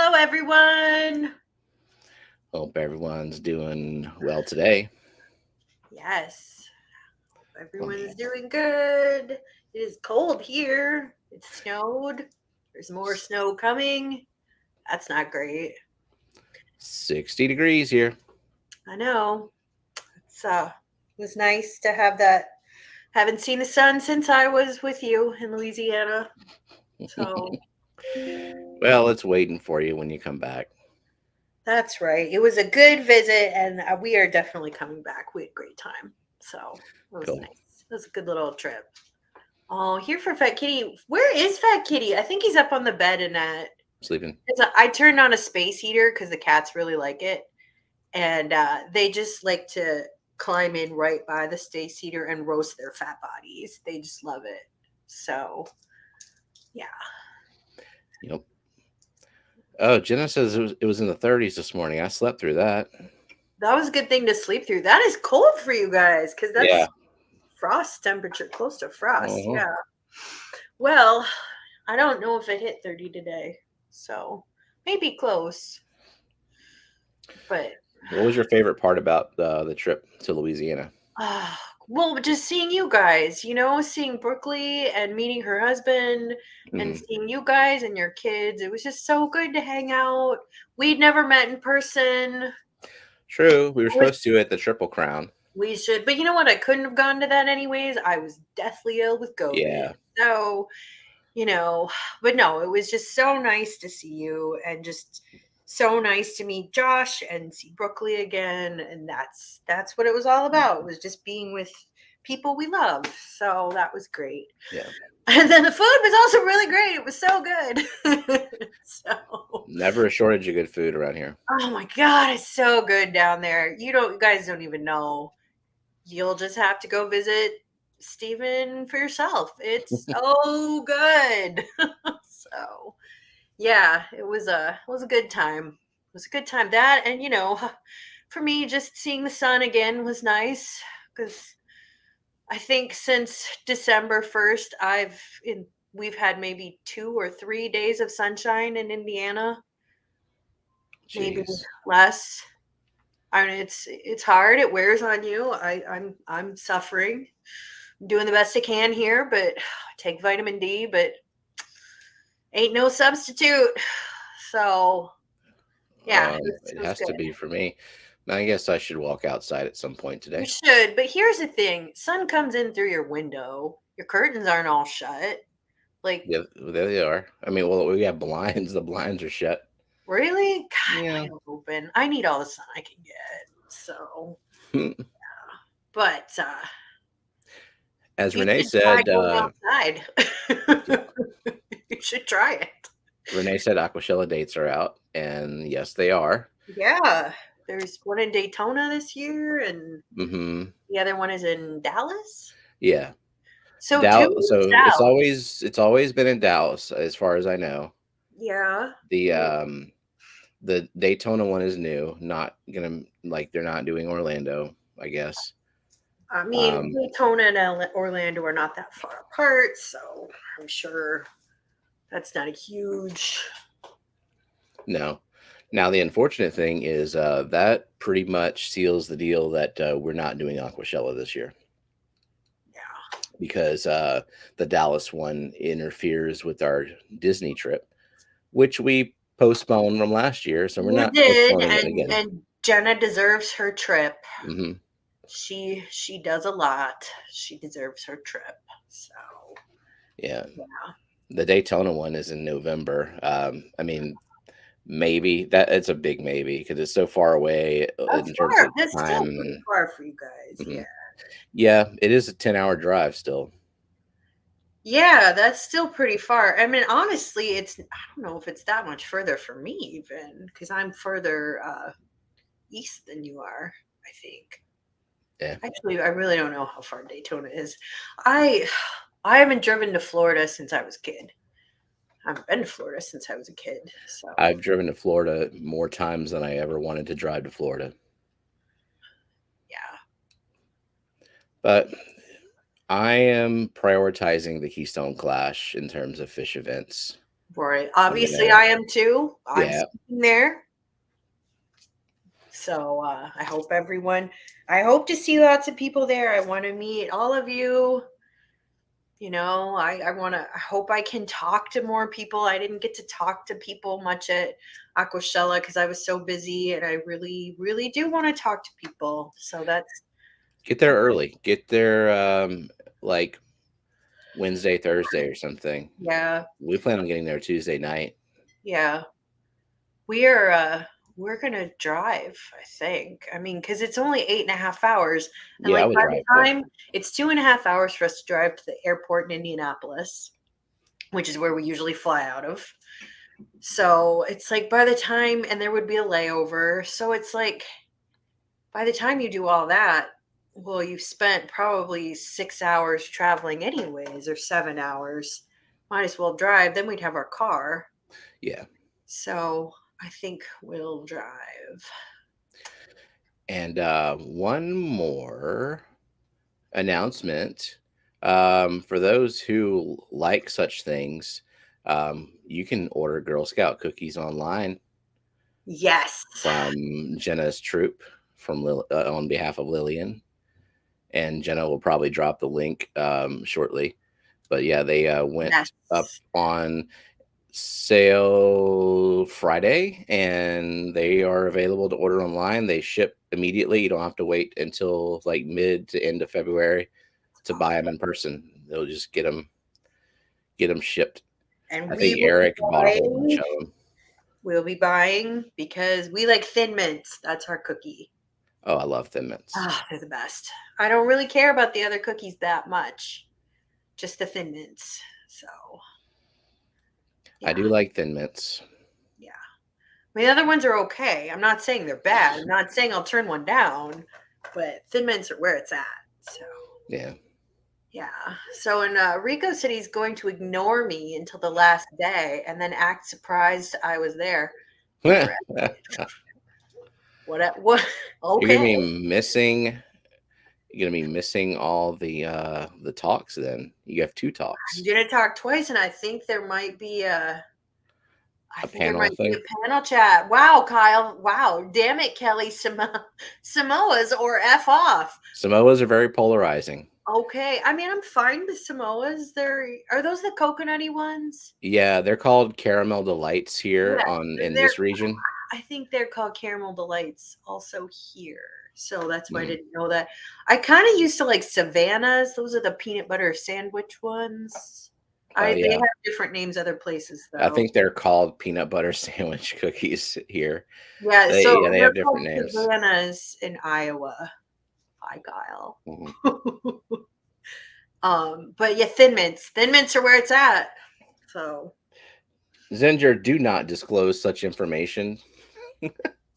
Hello, everyone. Hope everyone's doing well today. Yes, Oh everyone's man, doing good. It is cold here. It snowed. There's more snow coming. That's not great. 60 degrees here. I know. It was nice to have that. Haven't seen the sun since I was with you in Louisiana. So Well, it's waiting for you when you come back. that's right. It was a good visit, and we are definitely coming back. We had a great time. So it was Cool. nice. It was a good little trip. Oh, here for Fat Kitty. Where is Fat Kitty? I think he's up on the bed in that. Sleeping. I turned on a space heater because the cats really like it, and they just like to climb in right by the space heater and roast their fat bodies. They just love it. So yeah, Yep. Oh, Jenna says it was in the 30s this morning. I slept through that. that was a good thing to sleep through. That is cold for you guys because Yeah. that's frost temperature, close to frost. Uh-huh. Yeah. Well, I don't know if it hit 30 today, so maybe close, but What was your favorite part about the trip to Louisiana? Ah, well, just seeing you guys, seeing Brooklyn and meeting her husband and Hmm. seeing you guys and your kids. It was just so good to hang out. We'd never met in person. True, we were I wish supposed to at the Triple Crown. we should, but you know what? I couldn't have gone to that anyways. I was deathly ill with COVID. Yeah. So, you know, but no, it was just so nice to see you and just so nice to meet Josh and see Brooklyn again. And that's what it was all about. It was just being with people we love. So that was great. Yeah. And then the food was also really great. It was so good. So Never a shortage of good food around here. oh my god, it's so good down there. You guys don't even know. You'll just have to go visit Stephen for yourself. It's so good. So yeah, it was a good time. It was a good time. That and for me, just seeing the sun again was nice because I think since December 1st, we've had maybe 2 or 3 days of sunshine in Indiana, maybe Jeez. less. I mean, it's hard. It wears on you. I'm suffering. I'm doing the best I can here, but I take vitamin D, but ain't no substitute. So yeah, it It was has good. to be for me. I guess I should walk outside at some point You today. should, but here's the thing: sun comes in through your window. Your curtains aren't all shut. Like, Yeah, there they are. I mean, well, we have blinds. The blinds are shut. really? God, Yeah. mine are open. I need all the sun I can get. So, but As you Renee should try said, going outside. yeah, You should try it. Renee said Aquashella dates are out, and yes, they are. Yeah, there's one in Daytona this year, and Hmm. the other one is in Dallas. Yeah, So two Dallas. weeks So it's out. always been in Dallas, as far as I know. Yeah. The Yeah. the Daytona one is new. Not gonna like they're not doing Orlando, I guess. I mean, Um, Daytona and Orlando are not that far apart, so I'm sure that's not a huge. no. Now the unfortunate thing is that pretty much seals the deal that we're not doing Aquashella this year, Yeah, because the Dallas one interferes with our Disney trip, which we postponed from last year. So we're you not did, postponing it and again. Jenna deserves her trip. Hmm. She does a lot. She deserves her trip. So Yeah. yeah, The Daytona one is in November. I mean, maybe that it's a big maybe because it's so far away that's in terms far. of That's still time. pretty And far for you guys. Yeah. mhm. Yeah, it is a 10-hour drive still. Yeah, that's still pretty far. I mean, honestly, I don't know if it's that much further for me even because I'm further east than you are, I think. Yeah, Actually, I really don't know how far Daytona is. I I haven't driven to Florida since I was a kid. I haven't been to Florida since I was a kid. So, I've driven to Florida more times than I ever wanted to drive to Florida. yeah. But I am prioritizing the Keystone Clash in terms of fish events. Right. I'm Obviously, gonna, I am too. I'm yeah, speaking there. So I hope to see lots of people there. I want to meet all of you. I hope I can talk to more people. I didn't get to talk to people much at Aquashella because I was so busy, and I really, really do want to talk to people. So get there early. Get there like Wednesday, Thursday, or something. yeah, We plan on getting there Tuesday night. yeah. We're gonna drive, I think. I mean, because it's only 8.5 hours. And Yeah, I like would by the drive too. time it's 2.5 hours for us to drive to the airport in Indianapolis, which is where we usually fly out of. So it's like by the time, and there would be a layover. So it's like by the time you do all that, well, you've spent probably 6 hours traveling anyways, or 7 hours. Might as well drive. Then we'd have our car. Yeah. So I think we'll drive. And one more announcement. For those who like such things, you can order Girl Scout cookies online Yes. from Jenna's troop on behalf of Lillian. And Jenna will probably drop the link shortly. But yeah, they Yes. went up on sale Friday, and they are available to order online. They ship immediately. You don't have to wait until like mid to end of February to buy them in person. They'll just get them shipped. And I we think will be Eric bought a whole bunch buying. of them. We'll be buying because we like Thin Mints. That's our cookie. Oh, I love Thin Mints. Ah, they're the best. I don't really care about the other cookies that much. Just the Thin Mints. So, I yeah. do like Thin Mints. Yeah. I mean, the other ones are okay. I'm not saying they're bad. I'm not saying I'll turn one down, but Thin Mints are where it's at. So, Yeah. yeah. So, and Rico said he's going to ignore me until the last day and then act surprised I was there. You're Interesting. What? gonna Okay. be missing. You're gonna be missing all the talks. Then you have two I'm talks, gonna talk twice, and I think there might be a panel a thing. panel chat. Wow, Kyle. Wow. Damn it, Kelly. Samoas or F off. Samoas are very polarizing. Okay. I mean, I'm fine with Samoas. Are those the coconutty ones? Yeah, they're called caramel delights here Yeah. on in They're this region. I think they're called caramel delights also here. So that's why I Mm. didn't know that. I kind of used to like Savannahs. Those are the peanut butter sandwich ones. They Yeah, have different names other places I though. think they're called peanut butter sandwich cookies here. Yeah, Yeah, so they they're have different called names. Savannahs in Iowa. Hi, Kyle. Mhm. But yeah, Thin Mints. Thin Mints are where it's at. So Zinger, do not disclose such information.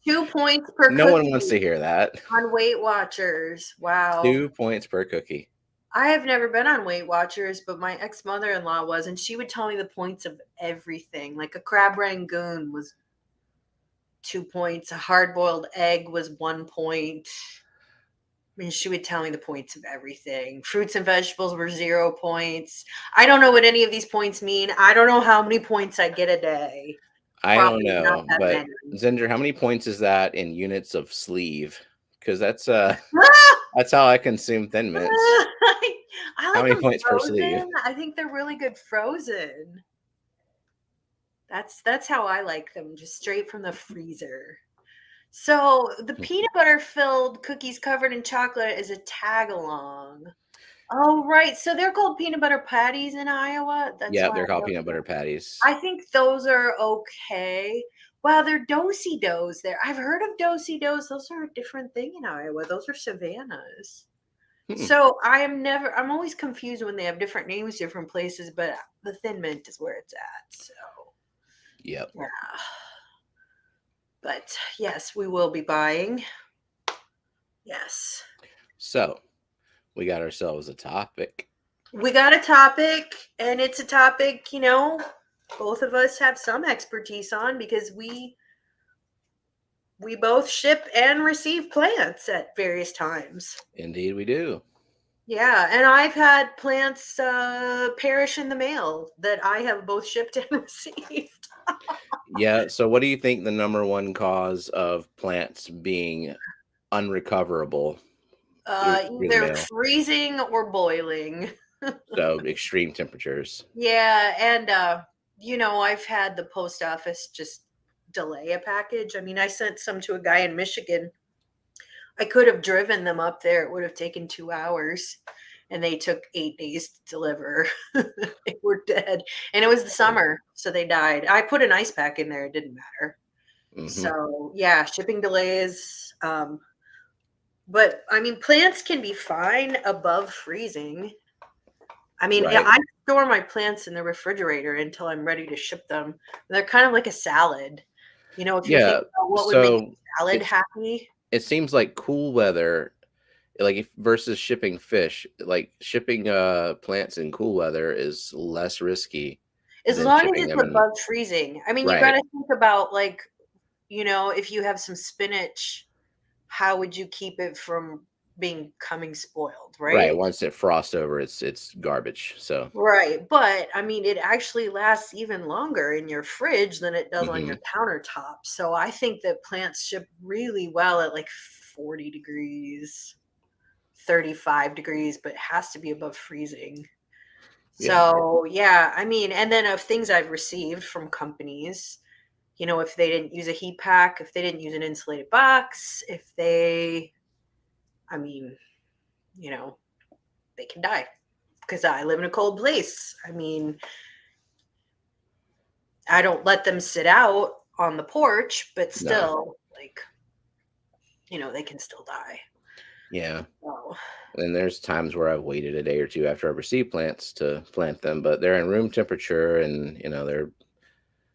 2 points per No one wants cookie to hear that. on Weight Watchers. Wow. 2 points per cookie. I have never been on Weight Watchers, but my ex mother in law was, and she would tell me the points of everything. Like a crab rangoon was 2 points, a hard boiled egg was 1 point. I mean, she would tell me the points of everything. Fruits and vegetables were 0 points. I don't know what any of these points mean. I don't know how many points I get a day. I don't Probably not know, that but many. Zinger, how many points is that in units of sleeve? Because Ah! that's how I consume Thin Mints. I How like many them points per sleeve? frozen. I think they're really good frozen. That's how I like them, just straight from the freezer. So the peanut butter filled cookies covered in chocolate is a tag along. Oh, right. So they're called peanut butter patties in Iowa. That's Yep, why they're I called don't peanut know. butter patties. I think those are okay. Wow, they're dosey dos there. I've heard of dosey dos. Those are a different thing in Iowa. Those are Savannahs. Hmm. So I'm always confused when they have different names, different places, but the Thin Mint is where it's at. So, Yep. yeah. But yes, we will be buying. Yes. So we got ourselves a topic. We got a topic, and it's a topic, both of us have some expertise on because we both ship and receive plants at various times. Indeed, we do. Yeah, and I've had plants perish in the mail that I have both shipped and received. Yeah. So, what do you think the number one cause of plants being unrecoverable through the Either mail? freezing or boiling. So, extreme temperatures. Yeah, and I've had the post office just delay a package. I mean, I sent some to a guy in Michigan. I could have driven them up there. It would have taken 2 hours. And they took 8 days to deliver. They were dead. And it was the summer, so they died. I put an ice pack in there, it didn't matter. Hmm. So yeah, shipping delays. But I mean, plants can be fine above freezing. I mean, Right. I store my plants in the refrigerator until I'm ready to ship them. They're kind of like a salad. If you Yeah. think about what would make So, a salad it's happy, it seems like cool weather, like if versus shipping fish, like shipping plants in cool weather is less risky as than long as shipping it's them in. above freezing. I mean, you got Right. to think about like, if you have some spinach, how would you keep it from being coming spoiled, Right. right? Once it frosts over, it's garbage. So, Right, but I mean, it actually lasts even longer in your fridge than it does on your mhm. countertop. So I think that plants ship really well at like 40 degrees, 35 degrees, but it has to be above freezing. Yeah. So, yeah, I mean, and then of things I've received from companies, if they didn't use a heat pack, if they didn't use an insulated box, if they, I mean, you know, they can die because I live in a cold place. I mean, I don't let them sit out on the porch, but No. still, like, they can still die. Yeah. So, And there's times where I've waited a day or two after I've received plants to plant them, but they're in room temperature and they're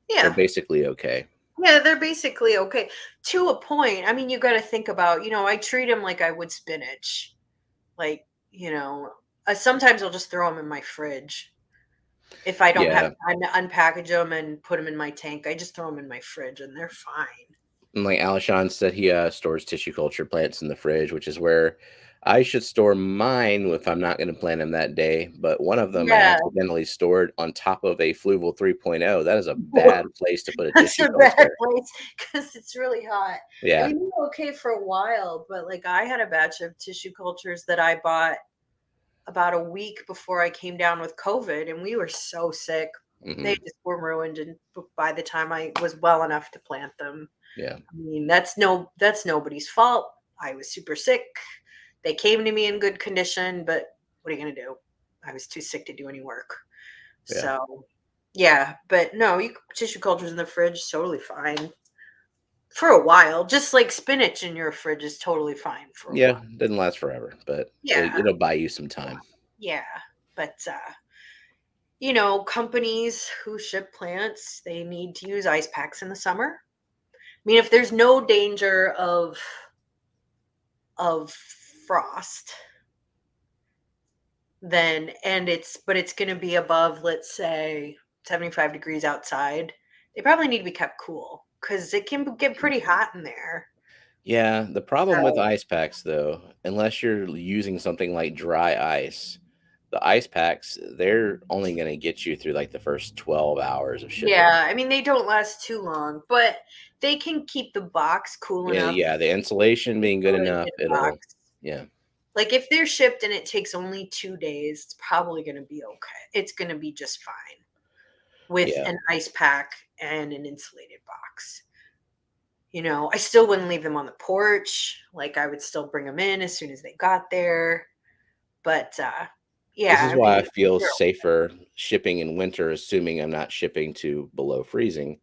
yeah. basically okay. Yeah, they're basically okay to a point. I mean, you got to think about, I treat them like I would spinach. Like, sometimes I'll just throw them in my fridge. If I don't have Yeah. time to unpackage them and put them in my tank, I just throw them in my fridge and they're fine. And like Alshon said, he stores tissue culture plants in the fridge, which is where I should store mine if I'm not going to plant them that day. But one of them I Yeah, accidentally stored on top of a Fluval 3.0. That is a bad place to put a that's tissue a bad culture. place because it's really hot. I Yeah. mean, they were okay for a while, but like I had a batch of tissue cultures that I bought about a week before I came down with COVID, and we were so sick. They Hmm. just were ruined, and by the time I was well enough to plant them, Yeah. I mean, that's nobody's fault. I was super sick. They came to me in good condition, but what are you gonna do? I was too sick to do any work. Yeah. So, yeah, but no, you tissue cultures in the fridge totally fine for a while. Just like spinach in your fridge is totally fine for a Yeah. while. Doesn't last forever, but Yeah, it'll buy you some time. yeah, but companies who ship plants, they need to use ice packs in the summer. I mean, if there's no danger of frost, then and it's going to be above, let's say, 75 degrees outside, they probably need to be kept cool cuz it can get pretty hot in there. Yeah, the problem with So, ice packs, though, unless you're using something like dry ice, the ice packs, they're only going to get you through like the first 12 hours of shipping. yeah, I mean they don't last too long, but they can keep the box cool Yeah, enough. yeah, the insulation being good enough, Insulated it'll, box. yeah, Like if they're shipped and it takes only 2 days, it's probably going to be okay. It's going to be just fine with yeah. an ice pack and an insulated box. I still wouldn't leave them on the porch. Like I would still bring them in as soon as they got there. But This yeah, is I why I mean, feel they're safer shipping in winter, assuming I'm not shipping to below freezing,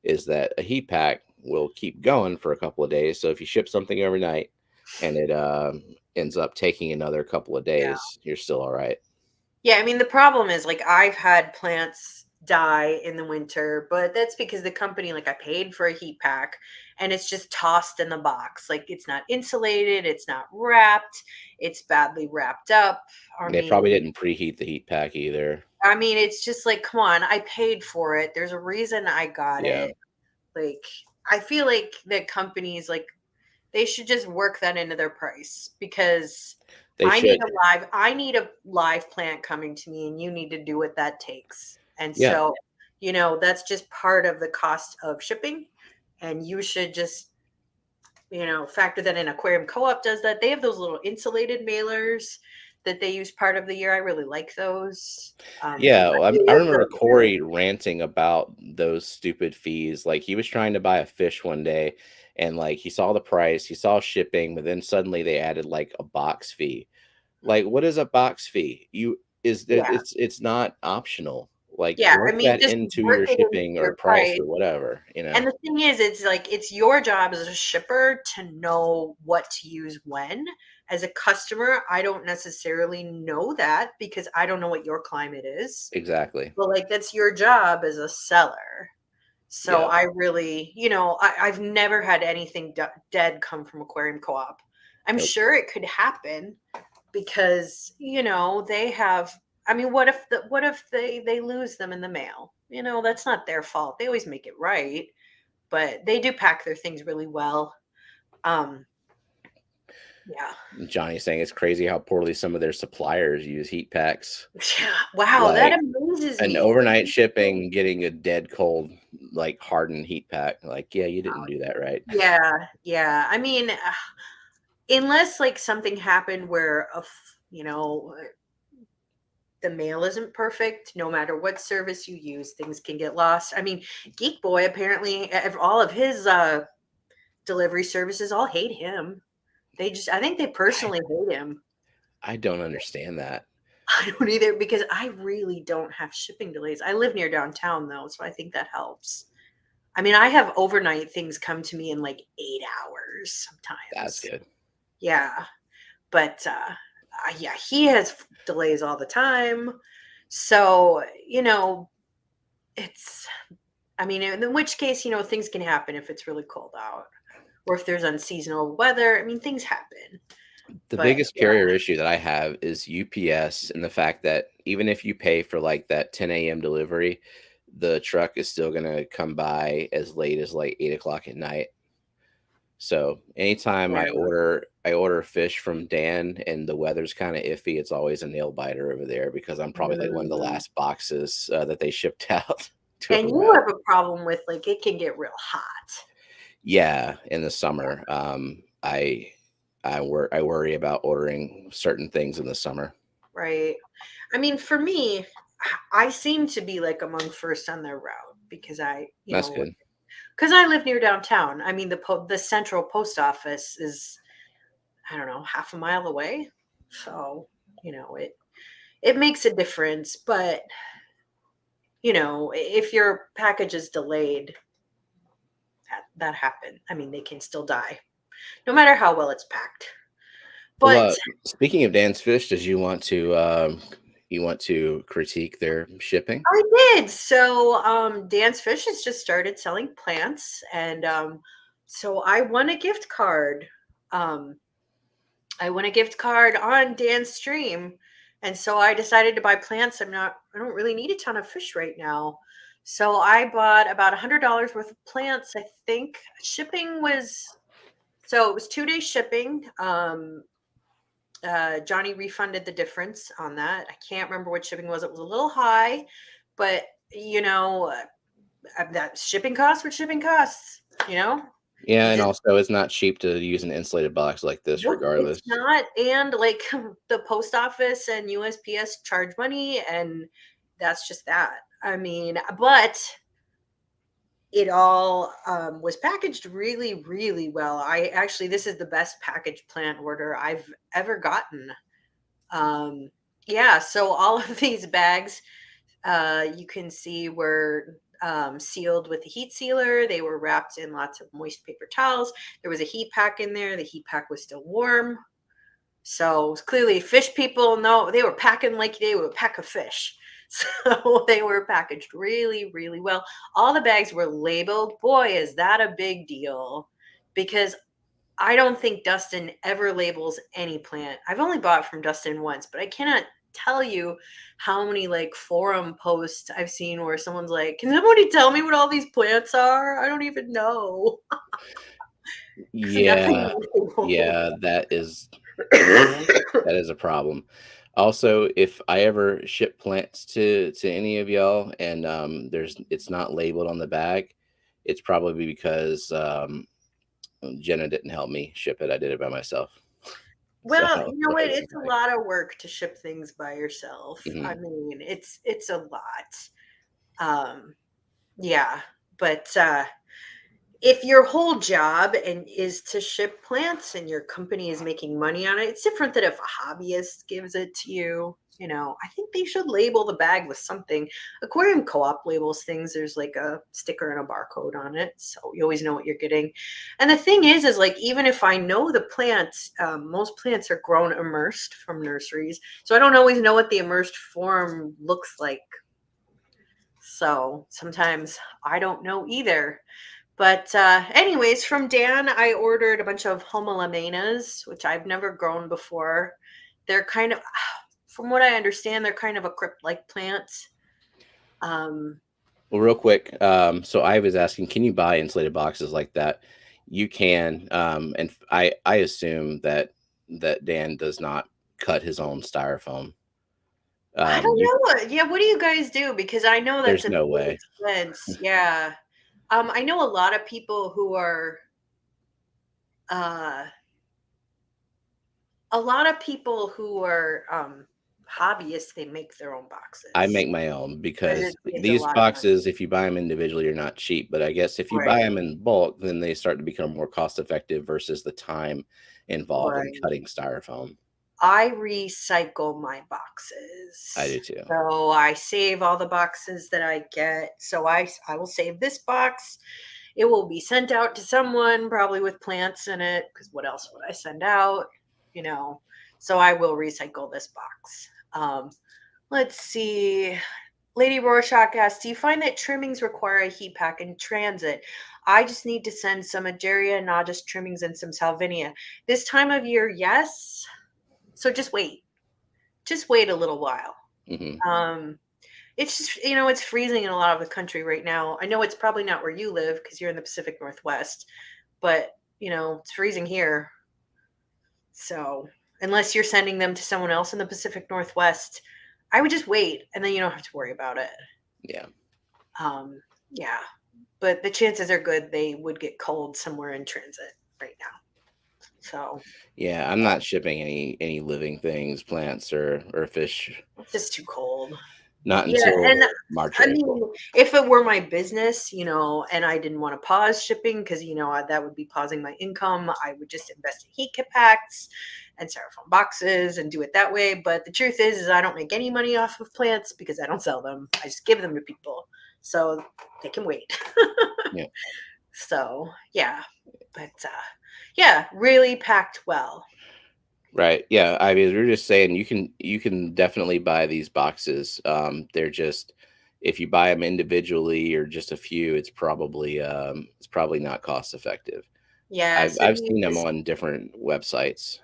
is that a heat pack will keep going for a couple of days. So if you ship something overnight and it ends up taking another couple of yeah. days, you're still all right. Yeah, I mean, the problem is like I've had plants die in the winter, but that's because the company, like I paid for a heat pack and it's just tossed in the box. Like it's not insulated, it's not wrapped, it's badly wrapped up. I They probably mean, didn't preheat the heat pack either. I mean, it's just like, come on, I paid for it. There's a reason I got Yeah. it. Like, I feel like that companies like they should just work that into their price because They should. I need a live plant coming to me and you need to do what that takes. And Yeah. so, that's just part of the cost of shipping. And you should just, factor that in. Aquarium Co-op does that. They have those little insulated mailers that they use part of the year. I really like those. Yeah, I It is remember a really Corey ranting about those stupid fees. Like he was trying to buy a fish one day and like he saw the price, he saw shipping, but then suddenly they added like a box fee. Like what is a box fee? You is that yeah. it's not optional. Like Yeah, I work mean, that just into work your it into shipping or your price price. or whatever, you know. And the thing is, it's like it's your job as a shipper to know what to use when. As a customer, I don't necessarily know that because I don't know what your climate is. Exactly. But like that's your job as a seller. So Yeah. I really, I've never had anything dead come from Aquarium Co-op. I'm Nope. sure it could happen because they have. I mean, what if they lose them in the mail? That's not their fault. They always make it right, but they do pack their things really well. Um, yeah. Johnny's saying it's crazy how poorly some of their suppliers use heat packs. Yeah. Wow, that Like amazes an me. What overnight do you shipping, getting a dead cold, like hardened heat pack. Like, yeah, you didn't do that right. Yeah, yeah. I mean, unless like something happened where the mail isn't perfect, no matter what service you use, things can get lost. I mean, Geek Boy apparently all of his delivery services all hate him. I think they I, personally hate him. I don't understand that. I don't either because I really don't have shipping delays. I live near downtown though, so I think that helps. I mean, I have overnight things come to me in like 8 hours That's sometimes. good. Yeah. But yeah, he has delays all the time. So, it's, I mean, in which case, things can happen if it's really cold out or if there's unseasonal weather. I mean, things happen. The But biggest yeah, carrier issue that I have is UPS and the fact that even if you pay for like that 10 a.m. delivery, the truck is still going to come by as late as like 8 o'clock at night. So anytime yeah. I order fish from Dan and the weather's kind of iffy, it's always a nail biter over there because I'm probably like one of the Mm. last boxes that they shipped out to And you arrive. have a problem with like it can get real hot, Yeah, in the summer, I worry about ordering certain things in the summer. right? I mean, for me, I seem to be like among first on their route because That's good. because I live near downtown. I mean, the central post office is, I don't know, half a mile away. So, it makes a difference, but if your package is delayed, that happened. I mean, they can still die, no matter how well it's packed. Well, But speaking of Dan's Fish, does you want to critique their shipping? I did. So, Dan's Fish has just started selling plants, and so I won a gift card. Um, I won a gift card on Dan's stream, and so I decided to buy plants. I don't really need a ton of fish right now, so I bought about $100 worth of plants. I think shipping was so it was 2 day shipping. Johnny refunded the difference on that. I can't remember what shipping was. It was a little high, but that shipping costs what shipping costs. Yeah, You and just also it's not cheap to use an insulated box like this, Nope, it's regardless. not. And like the post office and USPS charge money, and that's just that. I mean, but it all was packaged really, really well. This is the best packaged plant order I've ever gotten. Um, yeah, so all of these bags you can see were sealed with a heat sealer. They were wrapped in lots of moist paper towels. There was a heat pack in there. The heat pack was still warm. So clearly, fish people know they were packing like they would pack a fish. So they were packaged really, really well. All the bags were labeled. Boy, is that a big deal because I don't think Dustin ever labels any plant. I've only bought from Dustin once, but I cannot tell you how many like forum posts I've seen where someone's like, "Can somebody tell me what all these plants are? I don't even know." Because nothing Yeah, is labeled. yeah, that is. That is a problem. Also, if I ever ship plants to any of y'all and it's not labeled on the bag, it's probably because Jenna didn't help me ship it. I did it by myself. So Well, you know that what? was the It's a bag. lot of work to ship things by yourself. I Hmm. mean, it's a lot. Um, yeah, but if your whole job and is to ship plants and your company is making money on it, it's different than if a hobbyist gives it to you. You know, I think they should label the bag with something. Aquarium Co-op labels things. There's like a sticker and a barcode on it, so you always know what you're getting. And the thing is like even if I know the plants, most plants are grown immersed from nurseries, so I don't always know what the immersed form looks like. So sometimes I don't know either. But anyways, from Dan, I ordered a bunch of homolamenas, which I've never grown before. They're kind of, from what I understand, they're kind of a crypt-like plant. Um, Well, real quick, so I was asking, can you buy insulated boxes like that? You can, and I assume that Dan does not cut his own styrofoam. I don't You know. Yeah, what do you guys do? Because I know that's There's a no big way. expense. Yeah. I know a lot of people who are uh, hobbyists. They make their own I boxes, make my own but because it's a these lot of money. boxes, if you buy them individually, are not cheap. But I guess if you buy Right. them in bulk, then they start to become more cost effective versus the time involved in Right. cutting styrofoam. I recycle my I boxes. do too. So I save all the boxes that I get. So I will save this box. It will be sent out to someone probably with plants in it because what else would I send out? You know. So I will recycle this box. Let's see. Lady Rorschach asked, "Do you find that trimmings require a heat pack in transit? I just need to send some Ageria Nodus trimmings and some Salvinia. This time of year, yes. So just wait. Just wait a little while. Hmm. Um, it's just, it's freezing in a lot of the country right now. I know it's probably not where you live because you're in the Pacific Northwest, but it's freezing here. So unless you're sending them to someone else in the Pacific Northwest, I would just wait and then you don't have to worry about it. Yeah. Um, yeah, but the chances are good they would get cold somewhere in transit right now. So Yeah, I'm not shipping any living things, plants or fish, it's just too cold. not Yeah, until and March or I mean, April. if it were my business, and I didn't want to pause shipping because that would be pausing my income, I would just invest in heat kit packs and styrofoam boxes and do it that way. But the truth is I don't make any money off of plants because I don't sell them. I just give them to people, so they can wait. Yeah. So yeah, but yeah, really packed well. Right. Yeah. I mean, we're just saying you can definitely buy these boxes. They're just if you buy them individually or just a few, it's probably not cost effective. Yeah, I've so I've seen them on different websites.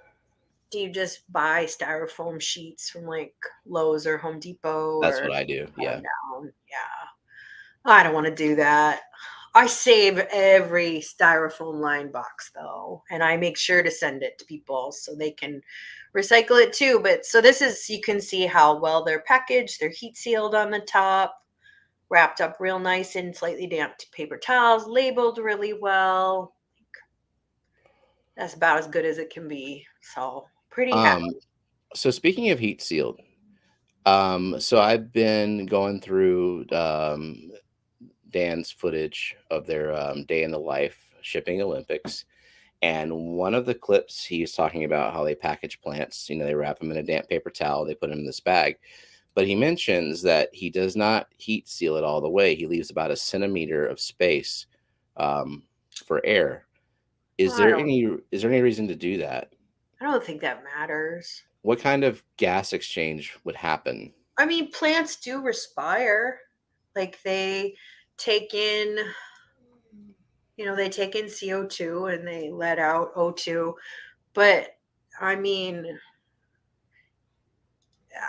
do you just buy styrofoam sheets from like Lowe's or Home Depot That's or what I do. cut Yeah. them down? Yeah. I don't want to do that. I save every styrofoam line box though, and I make sure to send it to people so they can recycle it too. But so this is, you can see how well they're packaged. They're heat sealed on the top, wrapped up real nice in slightly damp paper towels, labeled really well. That's about as good as it can be. So pretty happy. Um. So speaking of heat sealed, so I've been going through Dan's footage of their day in the life shipping Olympics. And one of the clips, he's talking about how they package plants. They wrap them in a damp paper towel, they put them in this bag. But he mentions that he does not heat seal it all the way. He leaves about a centimeter of space um, for air. Is I there don't. any is there any reason to do that? I don't think that matters. What kind of gas exchange would happen? I mean, plants do respire. Like take in, they take in CO2 and they let out O2. But I mean, yeah,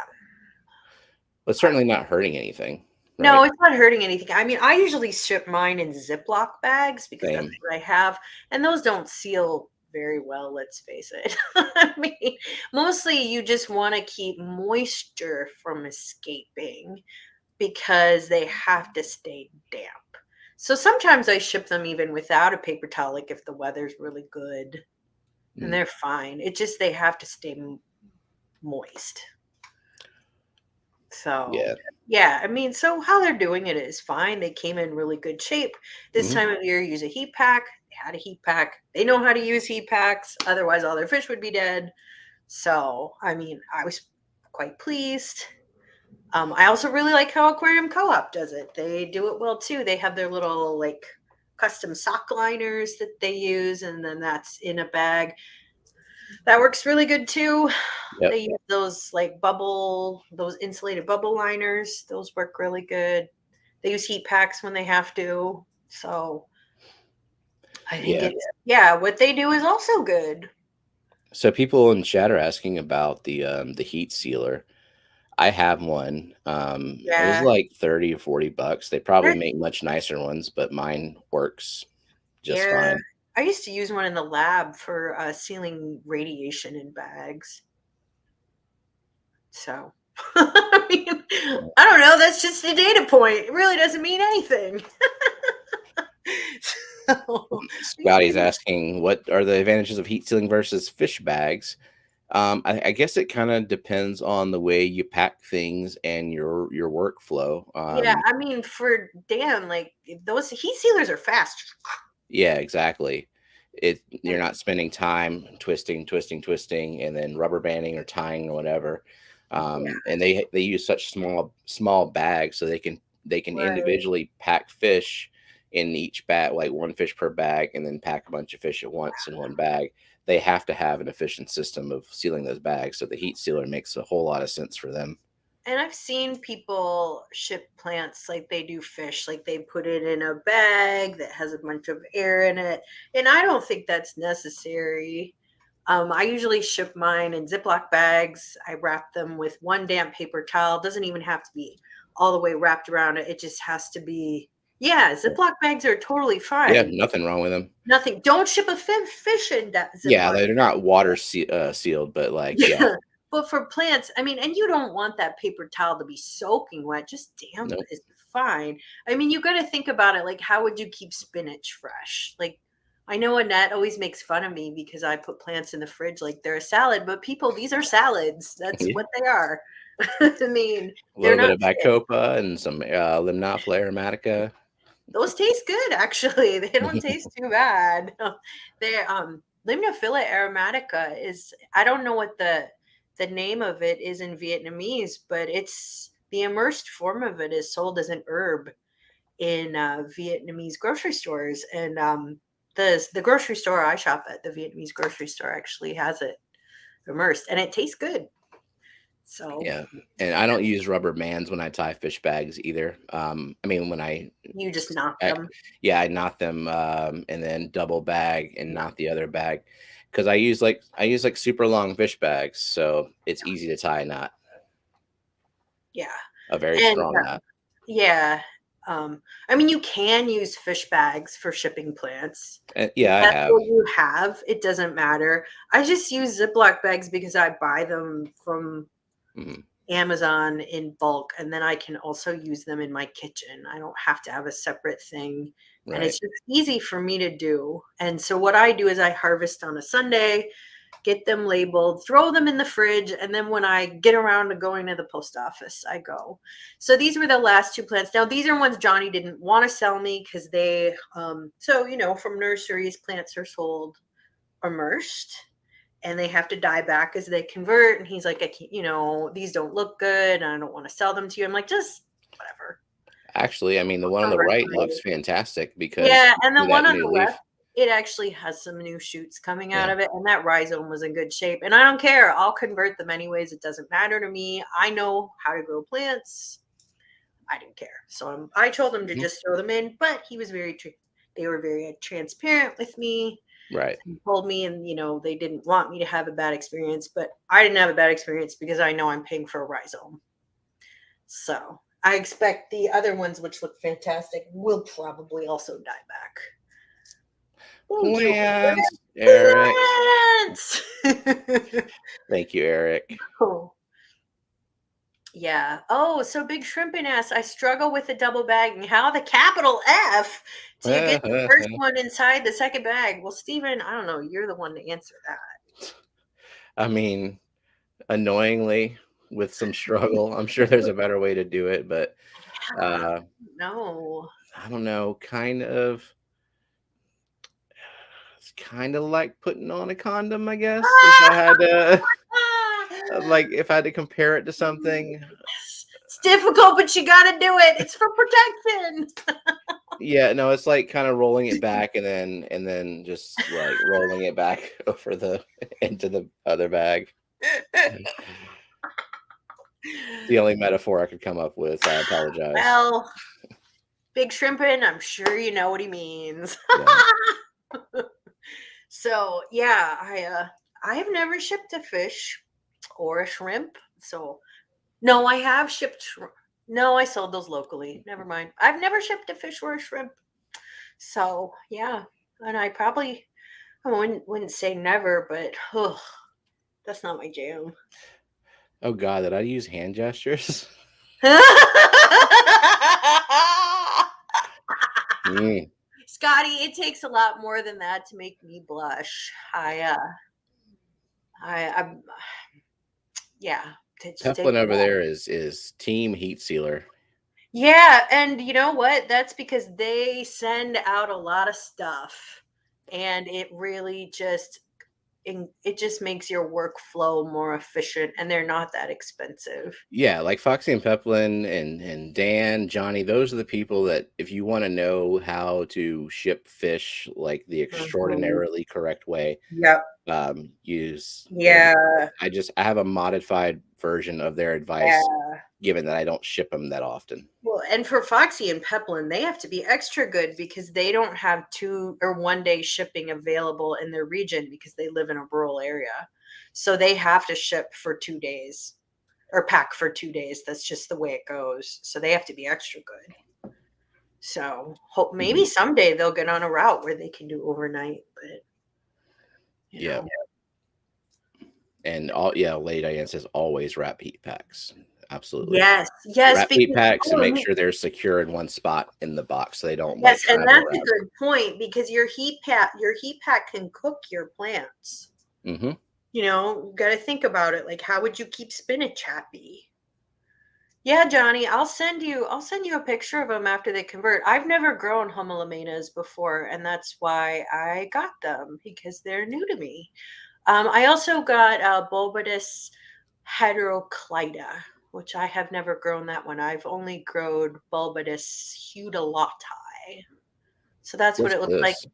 Well, it's I certainly not hurting anything, no, right? it's not hurting anything. I mean, I usually ship mine in Ziploc bags because that's Same. what I have, and those don't seal very well, let's face it. I mean, mostly you just want to keep moisture from escaping because they have to stay damp. So sometimes I ship them even without a paper towel, like if the weather's really good, and Mm, they're fine. It just they have to stay moist. So, yeah. yeah, I mean, so how they're doing it is fine. They came in really good shape. This Hmm. time of year, use a heat pack. They had a heat pack. They know how to use heat packs. Otherwise, all their fish would be dead. So, I mean, I was quite pleased. I also really like how Aquarium Co-op does it. They do it well too. They have their little like custom sock liners that they use, and then that's in a bag. That works really good too. Yep. They use those like bubble, those insulated bubble liners. Those work really good. They use heat packs when they have to. So I think Yeah. it's, yeah, what they do is also good. So people in chat are asking about the heat sealer. I have one. It was Yeah. like 30 or $40. They probably They're, make much nicer ones, but mine works just yeah. fine. I used to use one in the lab for sealing radiation in bags. So, I mean, I don't know. That's just a data point. It really doesn't mean anything. So, Scotty's asking, what are the advantages of heat sealing versus fish bags? I guess it kind of depends on the way you pack things and your workflow. yeah, I mean, for Dan, like those heat sealers are fast. Yeah, exactly. You're And not spending time twisting, and then rubber banding or tying or whatever. yeah, And they use such small bags, so they can right. individually pack fish in each bag, like one fish per bag, and then pack a bunch of fish at once in one bag. They have to have an efficient system of sealing those bags, so the heat sealer makes a whole lot of sense for them. And I've seen people ship plants like they do fish, like they put it in a bag that has a bunch of air in it. And I don't think that's necessary. I usually ship mine in Ziploc bags. I wrap them with one damp paper towel. It doesn't even have to be all the way wrapped around it. It just has to be, yeah, Ziploc bags are totally Yeah, fine. nothing wrong with them. Nothing. Don't ship a fish in that Yeah, Ziploc. they're not sealed, but like, yeah, Yeah. But for plants, I mean, and you don't want that paper towel to be soaking wet. Just damp nope. is fine. I mean, you got to think about it. Like, how would you keep spinach fresh? Like, I know Annette always makes fun of me because I put plants in the fridge like they're a salad, but people, these are salads. That's Yeah. what they are. I mean, A they're little bit not of Bacopa and some Limnophthala aromatica. those taste good actually. They don't taste too bad. They're Limnophila aromatica is I don't know what the name of it is in Vietnamese, but it's the immersed form of it is sold as an herb in Vietnamese grocery stores, and the grocery store I shop at, the Vietnamese grocery store, actually has it immersed, and it tastes good. So Yeah, and I don't use rubber bands when I tie fish bags either. I mean, you just knock I, them. yeah, I knot them and then double bag and knot the other bag because I use like super long fish bags, so it's easy to tie a knot, Yeah, a very and strong knot. yeah. I mean, you can use fish bags for shipping plants. And If yeah, I that's have. what you have, it doesn't matter. I just use Ziploc bags because I buy them from Mhm. Amazon in bulk, and then I can also use them in my kitchen. I don't have to have a separate thing, and Right. it's just easy for me to do. And so what I do is I harvest on a Sunday, get them labeled, throw them in the fridge, and then when I get around to going to the post office, I go. So these were the last two plants. Now these are ones Johnny didn't want to sell me because they, so you know, from nurseries, plants are sold immersed, and they have to die back as they convert. And he's like, I can't, you know, these don't look good, and I don't want to sell them to you. I'm like, just whatever. Actually, I mean, the one on the Convert right them looks later. fantastic because Yeah, you and the see that one on new the left, leaf. it actually has some new shoots coming out Yeah. of it, and that rhizome was in good shape. And I don't care. I'll convert them anyways. It doesn't matter to me. I know how to grow plants. I didn't care. So I told him to Mhm. just throw them in, but he was they were very transparent with me Right. and told me, and you know, they didn't want me to have a bad experience, but I didn't have a bad experience because I know I'm paying for a rhizome. So I expect the other ones, which look fantastic, will probably also die back. Thank you. Plants, Eric. Plants. Thank you, Eric. Oh, yeah. Oh, so Big Shrimpin asks, I struggle with the double bagging. How the capital F do you get the first one inside the second bag? Well, Steven, I don't know. You're the one to answer that. I mean, annoyingly, with some struggle. I'm sure there's a better way to do it, but Yeah. uh, No. I don't know. It's kind of like putting on a condom, I guess. If I had to, if I had to compare it to something, It's difficult, but you got to do it. It's for protection. yeah, no, it's like kind of rolling it back and then just like rolling it back over the into the other bag. The only metaphor I could come up with. I apologize. Well, Big Shrimpin, I'm sure you know what he means. Yeah. So yeah, I have never shipped a fish or a shrimp. So no, I have shipped. No, I sold those locally. Never mind. I've never shipped a fish or a shrimp. So yeah, and I wouldn't say never, but that's not my jam. Oh God, did I use hand gestures? Mm, Scotty, it takes a lot more than that to make me blush. I'm, yeah, it just takes Peplin a over lot. there is team heat sealer. Yeah, and you know what? That's because they send out a lot of stuff, and it really it just makes your workflow more efficient, and they're not that expensive. Yeah, like Foxy and Peplin and Dan, Johnny, those are the people that if you want to know how to ship fish like the Mhm. extraordinarily correct way, Yep. use their advice. Yeah. I have a modified version of their advice, Yeah. given that I don't ship them that often. Well, and for Foxy and Peplin, they have to be extra good because they don't have 2 or 1 day shipping available in their region because they live in a rural area. So they have to ship for 2 days or pack for 2 days. That's just the way it goes. So they have to be extra good. So hope maybe Mhm. someday they'll get on a route where they can do overnight, but you Yeah, know. and all yeah, Lady Diane says always wrap heat packs. Absolutely. Yes, yes, Wrap heat because packs and make sure they're secure in one spot in the box so they don't like yes, and travel that's a around. good point because your heat pack can cook your plants. Hmm. You got to think about it. Like, how would you keep spinach happy? Yeah, Johnny, I'll send you a picture of them after they convert. I've never grown homolomenas before, and that's why I got them because they're new to me. I also got Bulbidus heteroclita, which I have never grown that one. I've only grown Bulbidus hudalati. So that's what What's it looks like. this?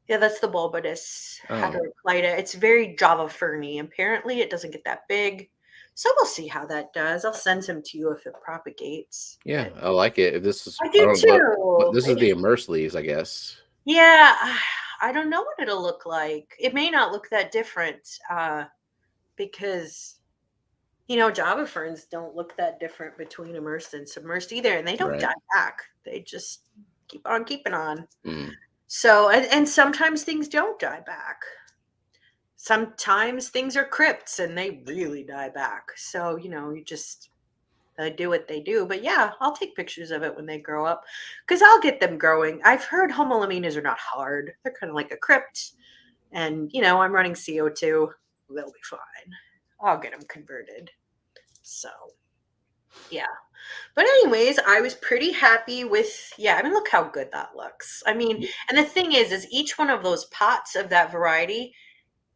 Yeah, that's the Bulbidus Oh, heteroclita. It's very Java ferny. Apparently, it doesn't get that big. So we'll see how that does. I'll send some to you if it propagates. yeah, But I like it. If this is I I do don't know what too. this is the immerse leaves, I guess. Yeah, I don't know what it'll look like. It may not look that different because Java ferns don't look that different between immersed and submersed either, and they don't Right. die back. They just keep on keeping on. Mm. So, and sometimes things don't die back. Sometimes things are crypts and they really die back. So, you just they do what they do. But yeah, I'll take pictures of it when they grow up because I'll get them growing. I've heard homolaminas are not hard, they're kind of like a crypt. And, I'm running CO2. They'll be fine. I'll get them converted. So, yeah. But anyways, I was pretty happy with yeah, I mean look how good that looks. I mean, and the thing is each one of those pots of that variety,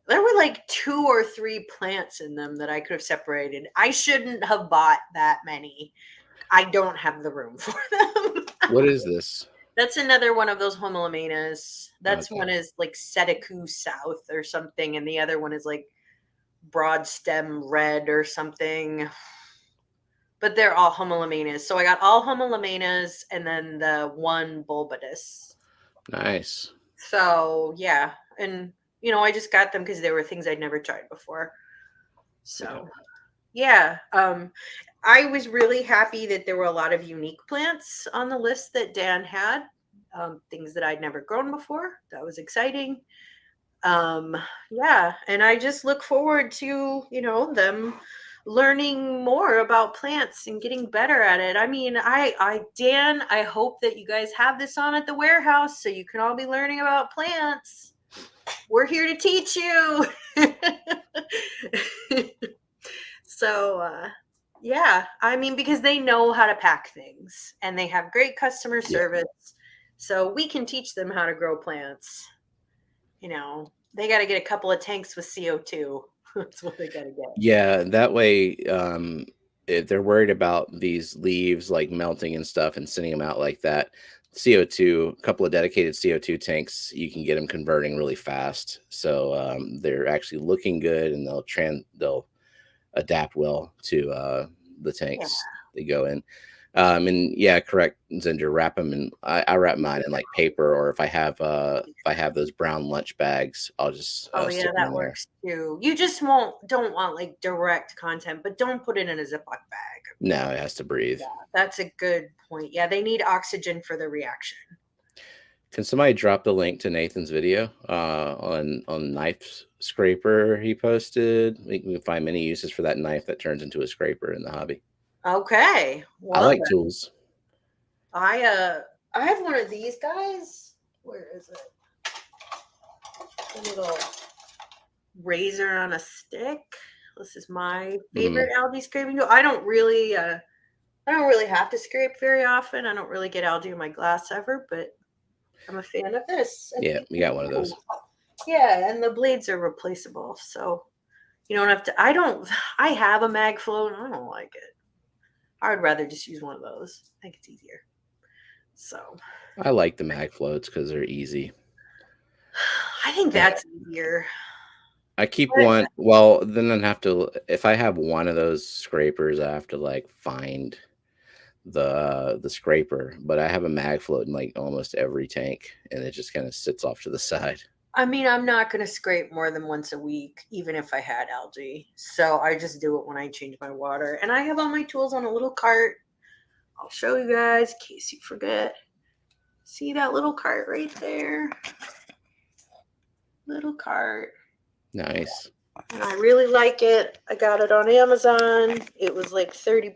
there were like 2 or 3 plants in them that I could have separated. I shouldn't have bought that many. I don't have the room for them. What is this? That's another one of those homolomenas. That's Okay. one is like Setaku South or something, and the other one is like broad stem red or something. But they're all homolomenas. So I got all homolomenas and then the one bulbidus. Nice. So yeah, and I just got them because they were things I'd never tried before. Yeah. So yeah, I was really happy that there were a lot of unique plants on the list that Dan had. things that I'd never grown before. That was exciting. Yeah, and I just look forward to, them learning more about plants and getting better at it. I mean, Dan, I hope that you guys have this on at the warehouse so you can all be learning about plants. We're here to teach you. So, yeah, I mean, because they know how to pack things and they have great customer Yeah. service. So we can teach them how to grow plants. They got to get a couple of tanks with CO2. That's what they got to get. Yeah, that way, if they're worried about these leaves like melting and stuff and sending them out like that, CO2, a couple of dedicated CO2 tanks, you can get them converting really fast. So they're actually looking good, and they'll adapt well to the Yeah. tanks they go in. And yeah, correct, Zinger. Wrap them in. I wrap mine in like paper, or if I have those brown lunch bags, I'll just Oh stick yeah, them in that there. works too. You just don't want like direct content, but don't put it in a Ziploc bag. No, it has to breathe. Yeah, that's a good point. Yeah, they need oxygen for the reaction. Can somebody drop the link to Nathan's video on knife scraper he posted? We can find many uses for that knife that turns into a scraper in the hobby. Okay. I Well, like tools. I have one of these guys. Where is it? A little razor on a stick. This is my favorite algae scraping tool. I don't really have to scrape very often. I don't really get algae in my glass ever, but I'm a fan of this. I Yeah, think we it's got one of those. cool. Yeah, and the blades are replaceable, so you don't have to. I have a mag float, and I don't like it. I would rather just use one of those. I think it's easier. So I like the mag floats because they're easy. I think that's easier. I keep But one. Well, then I have to. If I have one of those scrapers, I have to like find the scraper. But I have a mag float in like almost every tank, and it just kind of sits off to the side. I mean, I'm not going to scrape more than once a week, even if I had algae. So I just do it when I change my water. And I have all my tools on a little cart. I'll show you guys in case you forget. See that little cart right there? Little cart. Nice. And I really like it. I got it on Amazon. It was like $30.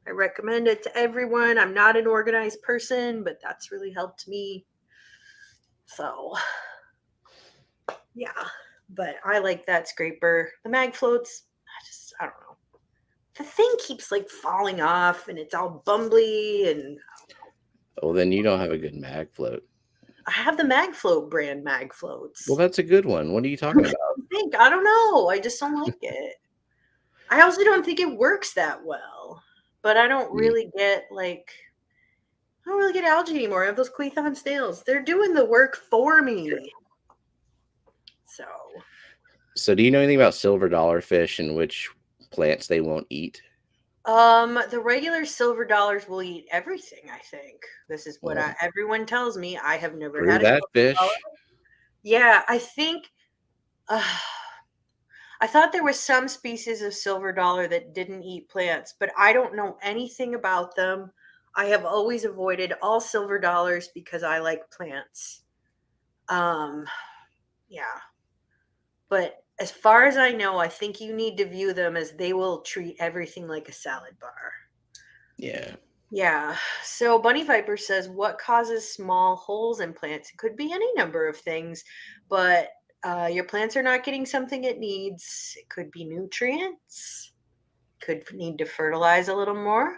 I recommend it to everyone. I'm not an organized person, but that's really helped me. So, yeah. But I like that scraper. The mag floats, I don't know. The thing keeps like falling off and it's all bumbly, and Well, then you don't have a good mag float. I have the mag float brand mag floats. Well, that's a good one. What are you talking about? I don't know. I just don't like it. I also don't think it works that well. But I don't really get algae anymore. I have those Quathon snails. They're doing the work for me. So, do you know anything about silver dollarfish and which plants they won't eat? The regular silver dollars will eat everything, I think. This is what everyone tells me. I have never Screw had a that silver dollar. fish. Yeah, I think I thought there was some species of silver dollar that didn't eat plants, but I don't know anything about them. I have always avoided all silver dollars because I like plants. Um, yeah. But as far as I know, I think you need to view them as they will treat everything like a salad bar. Yeah. Yeah. So Bunny Viper says, what causes small holes in plants? It could be any number of things, but your plants are not getting something it needs. It could be nutrients. Could need to fertilize a little more.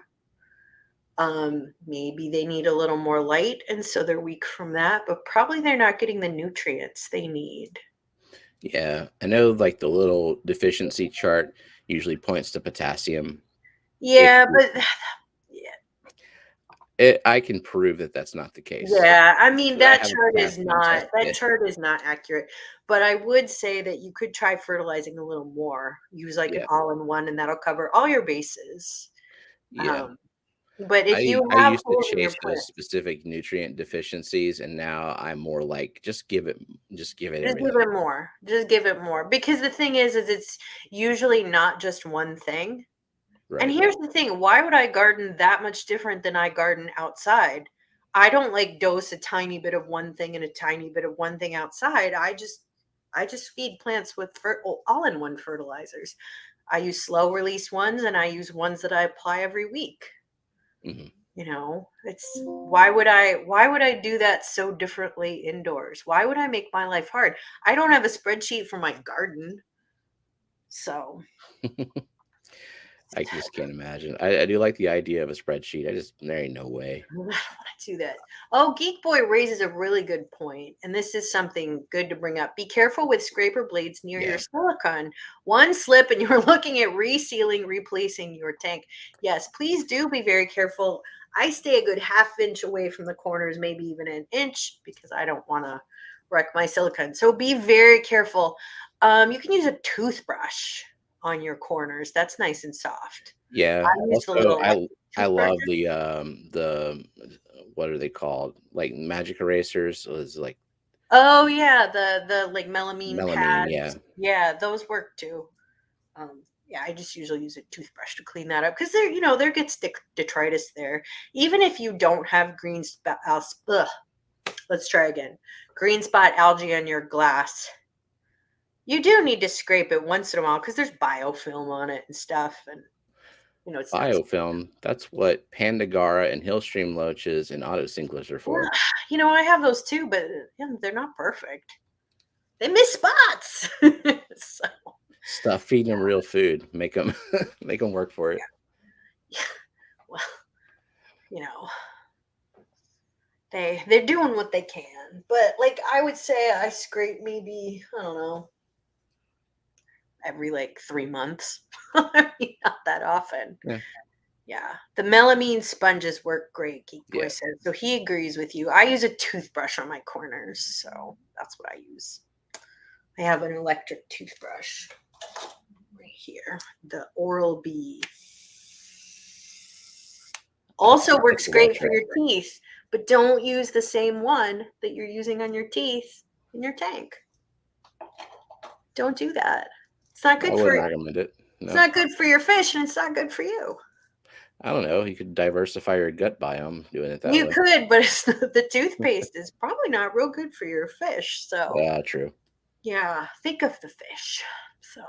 Maybe they need a little more light, and so they're weak from that, but probably they're not getting the nutrients they need. Yeah. I know like the little deficiency chart usually points to potassium. Yeah, but I can prove that that's not the case. yeah, I mean I that have a chart is potassium not test kit. accurate. But I would say that you could try fertilizing a little more. Use like an Yeah. all-in-one, and that'll cover all your bases. Yeah. Um, but if you I have used to holes in your chase those plant, specific nutrient deficiencies, and now I'm more like just give it just give everything. it more. Just give it more. Because the thing is it's usually not just one thing. And Right. here's the thing, why would I garden that much different than I garden outside? I don't like dose a tiny bit of one thing and a tiny bit of one thing outside. I just feed plants with all-in-one fertilizers. I use slow release ones and I use ones that I apply every week. Mhm. It's why would I do that so differently indoors? Why would I make my life hard? I don't have a spreadsheet for my garden. So I just can't imagine. I do like the idea of a spreadsheet. There ain't no way. I don't want to do that. Oh, Geek Boy raises a really good point, and this is something good to bring up. Be careful with scraper blades near your Yeah. silicone. One slip, and you're looking at resealing, replacing your tank. Yes, please do be very careful. I stay a good half inch away from the corners, maybe even an inch, because I don't want to wreck my silicone. So be very careful. You can use a toothbrush on your corners. That's nice and soft. I Yeah. use the Also, little electric I toothbrush. love the what are they called? Like magic erasers. So it's like Oh, yeah, the, like, melamine melamine. Yeah. pads. Yeah, those work too. Yeah, I just usually use a toothbrush to clean that up because there gets detritus there. Even if you don't have green spot let's try again. Green spot algae on your glass, you do need to scrape it once in a while because there's biofilm on it and stuff, and, it's not so Biofilm. That's what Pandagara and Hillstream loaches and auto sinklers are well, for. I have those too, but, they're not perfect. They miss spots. So, Stuff feeding them real food. Make them make them work for it. well, you know. They're doing what they can, but like I would say, I scrape maybe I don't know every like 3 months. I mean, not that often. Yeah. Yeah, the melamine sponges work great. Geek Boy Yeah. says so. He agrees with you. I use a toothbrush on my corners, so that's what I use. I have an electric toothbrush right here, the Oral B. Also works That's a well great for trick. your teeth, but don't use the same one that you're using on your teeth in your tank. Don't do that. It's not I good for wouldn't recommend it. it's No. not good for your fish and it's not good for you. I don't know. You could diversify your gut biome doing it that You way. could, but the toothpaste is probably not real good for your fish. So, Yeah, true. yeah, think of the fish. So,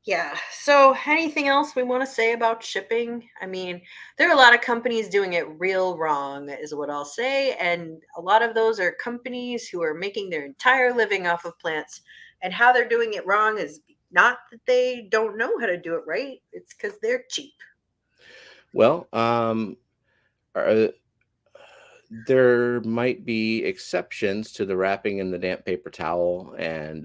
yeah. So, anything else we want to say about shipping? I mean, there are a lot of companies doing it real wrong, is what I'll say. And a lot of those are companies who are making their entire living off of plants. And how they're doing it wrong is not that they don't know how to do it right, it's because they're cheap. Well, uh, there might be exceptions to the wrapping in the damp paper towel and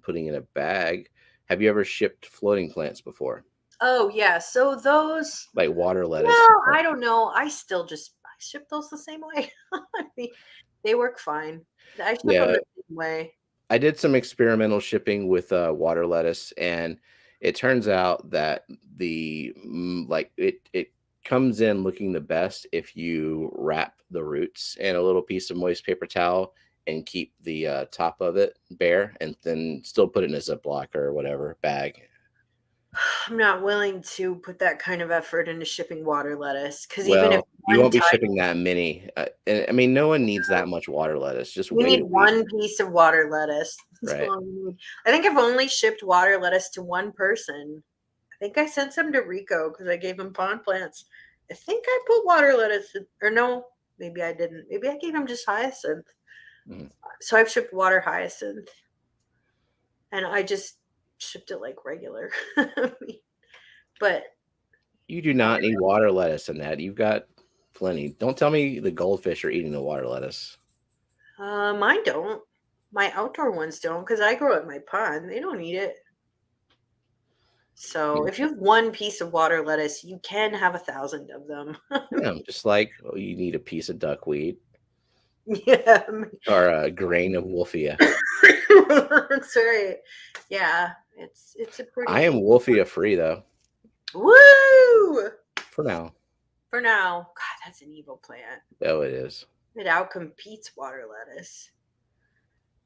putting in a bag. Have you ever shipped floating plants before, Oh, yeah. So those, like water lettuce and well, stuff? I don't know. I ship those the same way. I mean, they work fine. I ship them Yeah, the same way. I did some experimental shipping with water lettuce, and it turns out that like it comes in looking the best if you wrap the roots in a little piece of moist paper towel and keep the top of it bare, and then still put it in a Ziploc or whatever bag. I'm not willing to put that kind of effort into shipping water lettuce because even if Well, you one won't be time shipping that many. And, I mean, no one needs that much water lettuce. Just you wait a need week, one piece of water lettuce. That's right? all you need. I think I've only shipped water lettuce to one person. I think I sent some to Rico because I gave him pond plants. I think I put water lettuce, or no, maybe I didn't. Maybe I gave him just hyacinth. Mhm. So I've shipped water hyacinth, and I just shipped it like regular. But You do not need water lettuce in that. You've got plenty. Don't tell me the goldfish are eating the water lettuce. mine don't. My outdoor ones don't because I grow at my pond. They don't eat it. So if you have one piece of water lettuce, you can have 1,000 of them. Yeah, just like you need a piece of duckweed Yeah, or a grain of wolfia. that's right. Yeah, it's a I am pretty wolfia free though, woo for now. for now. God, that's an evil plant. Oh, it is. It outcompetes water lettuce.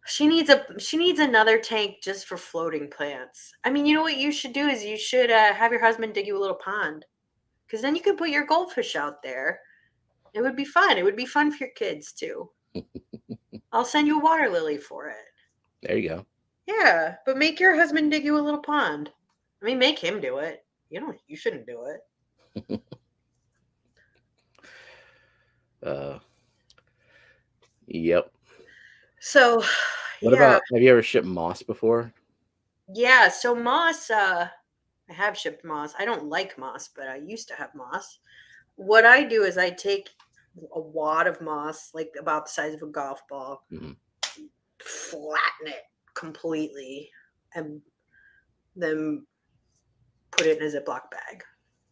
She needs another tank just for floating plants. I mean, you know what you should do is you should have your husband dig you a little pond because then you can put your goldfish out there It would be fun. It would be fun for your kids too. I'll send you a water lily for it. There you go. Yeah, but make your husband dig you a little pond. I mean, make him do it. You shouldn't do it. Yep. So, What yeah. about, have you ever shipped moss before? Yeah, so moss, I have shipped moss. I don't like moss, but I used to have moss. What I do is I take a wad of moss, like about the size of a golf ball, Mhm. flatten it completely, and then put it in a Ziploc bag.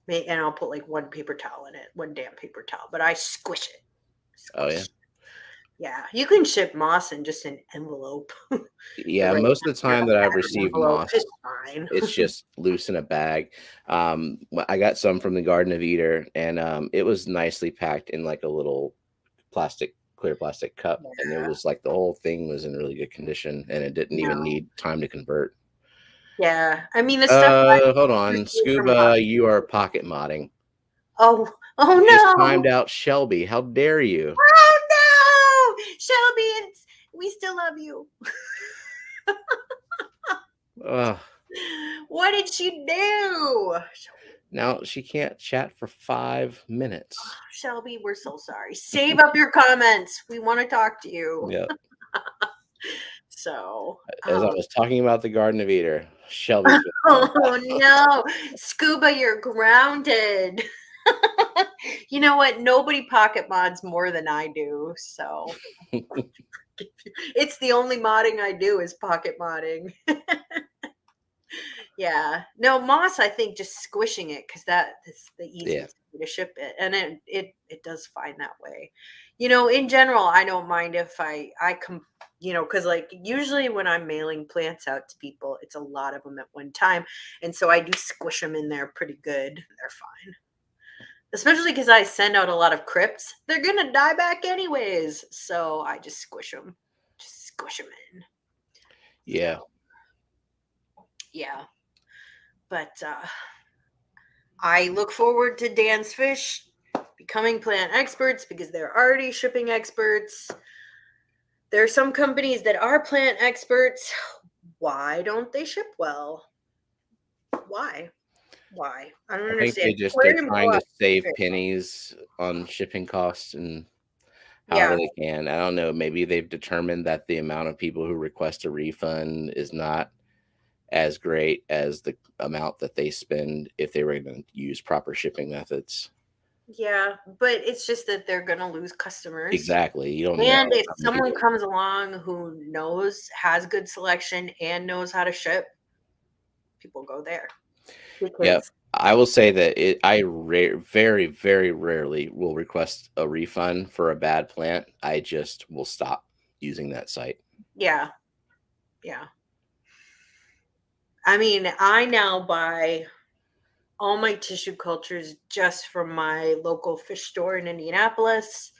And I'll put like one paper towel in it, one damp paper towel, but I squish it. Oh yeah. Squish. Yeah, you can ship moss in just an envelope. The Yeah, regular most of the time that I've pattern received envelope. moss, It's fine. it's just loose in a bag. I got some from the Garden of Eden, and it was nicely packed in like a little clear plastic cup, and it Yeah. was like the whole thing was in really good condition, and it didn't even No. need time to convert. Yeah. I mean, the stuff I Hold on, receive from Scuba, you are pocket modding. oh, You oh just timed no. out Shelby. How dare you? Oh no. Shelby, we still love you. Ugh. What did she do? Now she can't chat for 5 minutes. Shelby, we're so sorry. Save up your comments. We want to talk to you. Yeah. So, As I oh, was talking about the Garden of Eden, Shelby's been timed oh no. Scuba, you're grounded. You know what? Nobody pocket mods more than I do. So out. it's the only modding I do is pocket modding. Yeah. No, moss, I think just squishing it because that's the Yeah. easiest way to ship it. And it does fine that way. In general, I don't mind if because like usually when I'm mailing plants out to people, it's a lot of them at one time. And so I do squish them in there pretty good. They're fine. Especially because I send out a lot of crypts. They're gonna die back anyways. So I just squish them. Just squish them in. Yeah. So yeah. But I look forward to Dan's Fish becoming plant experts because they're already shipping experts. There are some companies that are plant experts. Why don't they ship well? Why? Why? I don't I think understand. they're Aquarium trying go to up. save pennies on shipping costs and however Yeah. they can. I don't know. Maybe they've determined that the amount of people who request a refund is not as great as the amount that they spend if they were going to use proper shipping methods. Yeah. But it's just that they're going to lose customers. Exactly. You don't know And if how many someone people. comes along who has good selection and knows how to ship, people go there Yep. because I will say that very, very rarely will request a refund for a bad plant. I just will stop using that site. yeah, yeah. I mean, I now buy all my tissue cultures just from my local fish store in Indianapolis.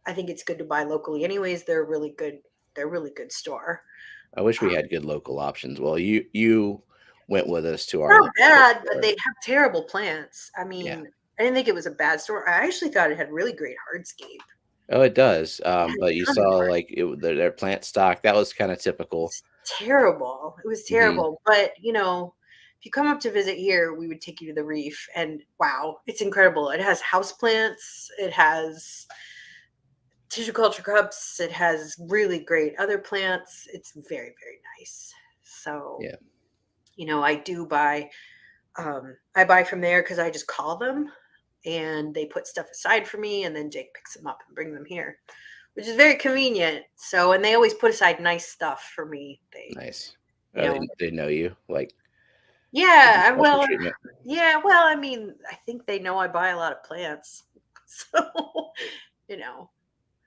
I think it's good to buy locally anyways. They're really good. They're a really good store. I wish we Um, had good local options. Well, you went with us to our not local bad, but store. they have terrible plants. I Yeah. mean, I didn't think it was a bad store. I actually thought it had really great hardscape. Oh, it does. It had But you a ton of saw hard. like their plant stock. That was kind of typical. It's terrible. It was Hmm. terrible. But if you come up to visit here, we would take you to the reef, and wow, it's incredible. It has house plants. It has tissue culture cups. It has really great other plants. It's very, very nice. So, Yeah. I do buy I buy from there because I just call them and they put stuff aside for me and then Jake picks them up and bring them here, which is very convenient. So and they always put aside nice stuff for me. They Nice. you Oh, know they know you like Yeah, special well treatment. yeah, well, I mean, I think they know I buy a lot of plants. So, you know,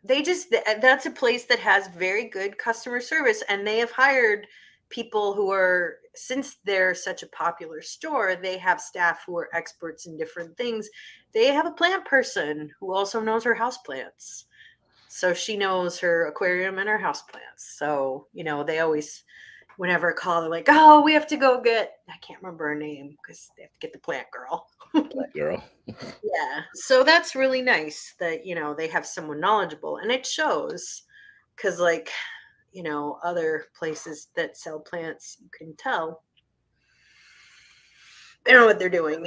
that's a place that has very good customer service and they have hired people who are since they're such a popular store, they have staff who are experts in different things. They have a plant person who also knows her house plants. So she knows her aquarium and her house plants. So, they always whenever I call, they're like, "Oh, we have to go get." I can't remember her name because they have to get the plant girl. Black girl. Yeah, so that's really nice that they have someone knowledgeable, and it shows because like other places that sell plants, you can tell they don't know what they're doing.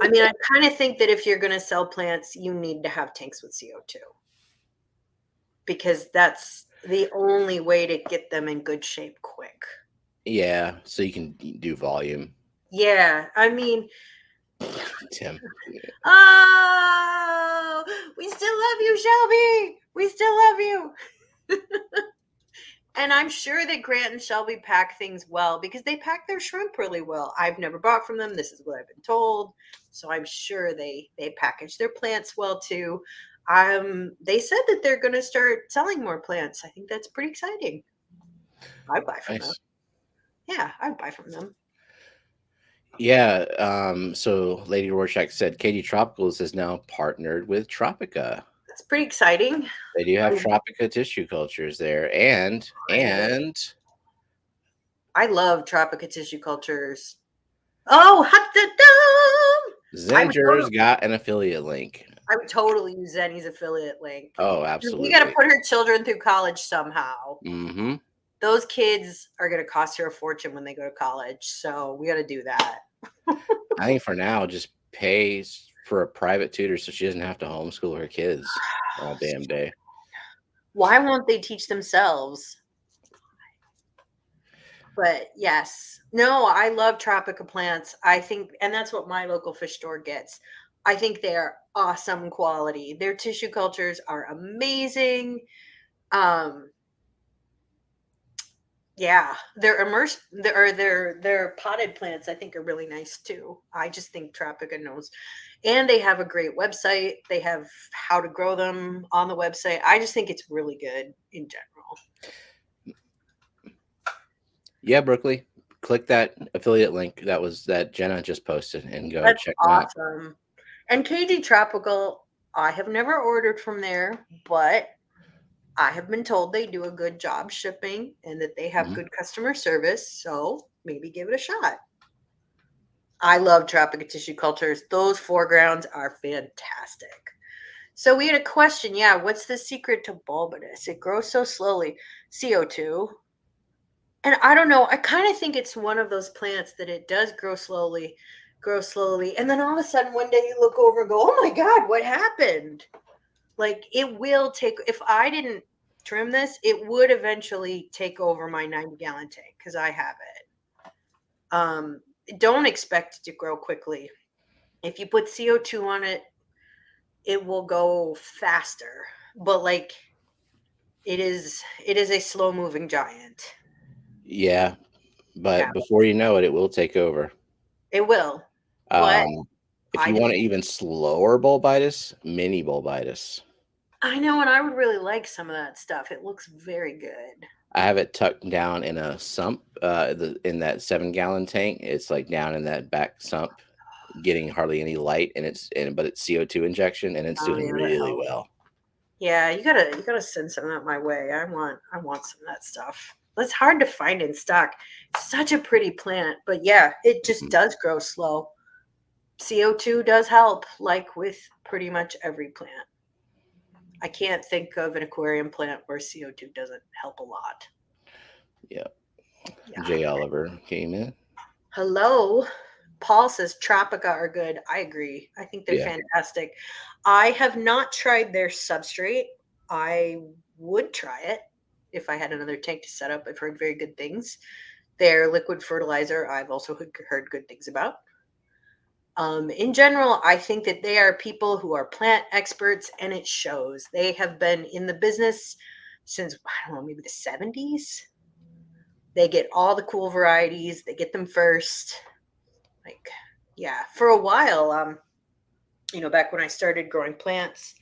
I mean, I kind of think that if you're going to sell plants, you need to have tanks with CO2 because that's the only way to get them in good shape quick. Yeah, so you can do volume. Yeah, I mean, Tim. oh, we still love you, Shelby. We still love you. And I'm sure that Grant and Shelby pack things well because they pack their shrimp really well. I've never bought from them. This is what I've been told. So I'm sure they package their plants well too. They said that they're going to start selling more plants. I think that's pretty exciting. I'd buy from them. Nice. Yeah, I'd buy from them. Yeah. So Lady Rorschach said Katie Tropicals is now partnered with Tropica. That's pretty exciting. They do have I, Tropica tissue cultures there, and I, and I love Tropica tissue cultures. Oh, hot da dum! Zinger's got an affiliate link. I would totally use Zenny's affiliate link. Oh, We got to absolutely. put her children through college somehow. Mm-hmm. Those kids are going to cost her a fortune when they go to college. So we got to do that. I think for now, just pay for a private tutor so she doesn't have to homeschool her kids all damn day. Why won't they teach themselves? But yes, no, I love Tropica plants. I think, and that's what my local fish store gets. I think they are awesome quality. Their tissue cultures are amazing. Um, yeah, their immersed or their potted plants I think are really nice too. I just think Tropica knows. And they have a great website. They have how to grow them on the website. I just think it's really good in general. Yeah, Berkeley. Click that affiliate link that Jenna just posted and go That's check them out. awesome. And KG Tropical, I have never ordered from there, but I have been told they do a good job shipping and that they have Mhm. good customer service. So maybe give it a shot. I love Tropica tissue cultures. Those foregrounds are fantastic. So we had a question. Yeah, what's the secret to bulbiness? It grows so slowly. CO2. And I don't know. I kind of think it's one of those plants that it does grow slowly. And then all of a sudden one day you look over and go, oh my God, what happened? Like it will take, if I didn't trim this, it would eventually take over my 90-gallon tank because I have it. Don't expect it to grow quickly. If you put CO2 on it, it will go faster. But like it is a slow moving giant. Yeah, Yeah, but before you know it, it will take over. it will. But Um, if I you do want an even slower bulbitis, mini bulbitis. I know, and I would really like some of that stuff. It looks very good. I have it tucked down in a sump, in that 7-gallon tank. It's like down in that back sump, getting hardly any light, but it's CO2 injection, and it's Oh doing yeah, that really helps. well. Yeah, you gotta send some of that my way. I want some of that stuff. It's hard to find in stock. It's such a pretty plant, but yeah, it just Mhm. does grow slow. CO2 does help, like with pretty much every plant. I can't think of an aquarium plant where CO2 doesn't help a lot. Yeah. Yeah. Jay Oliver came in. Hello. Paul says Tropica are good. I agree. I think they're Yeah. fantastic. I have not tried their substrate. I would try it if I had another tank to set up. I've heard very good things. Their liquid fertilizer, I've also heard good things about. In general, I think that they are people who are plant experts, and it shows. They have been in the business since, I don't know, maybe the 70s. They get all the cool varieties, they get them first. Like, yeah, for a while, back when I started growing plants,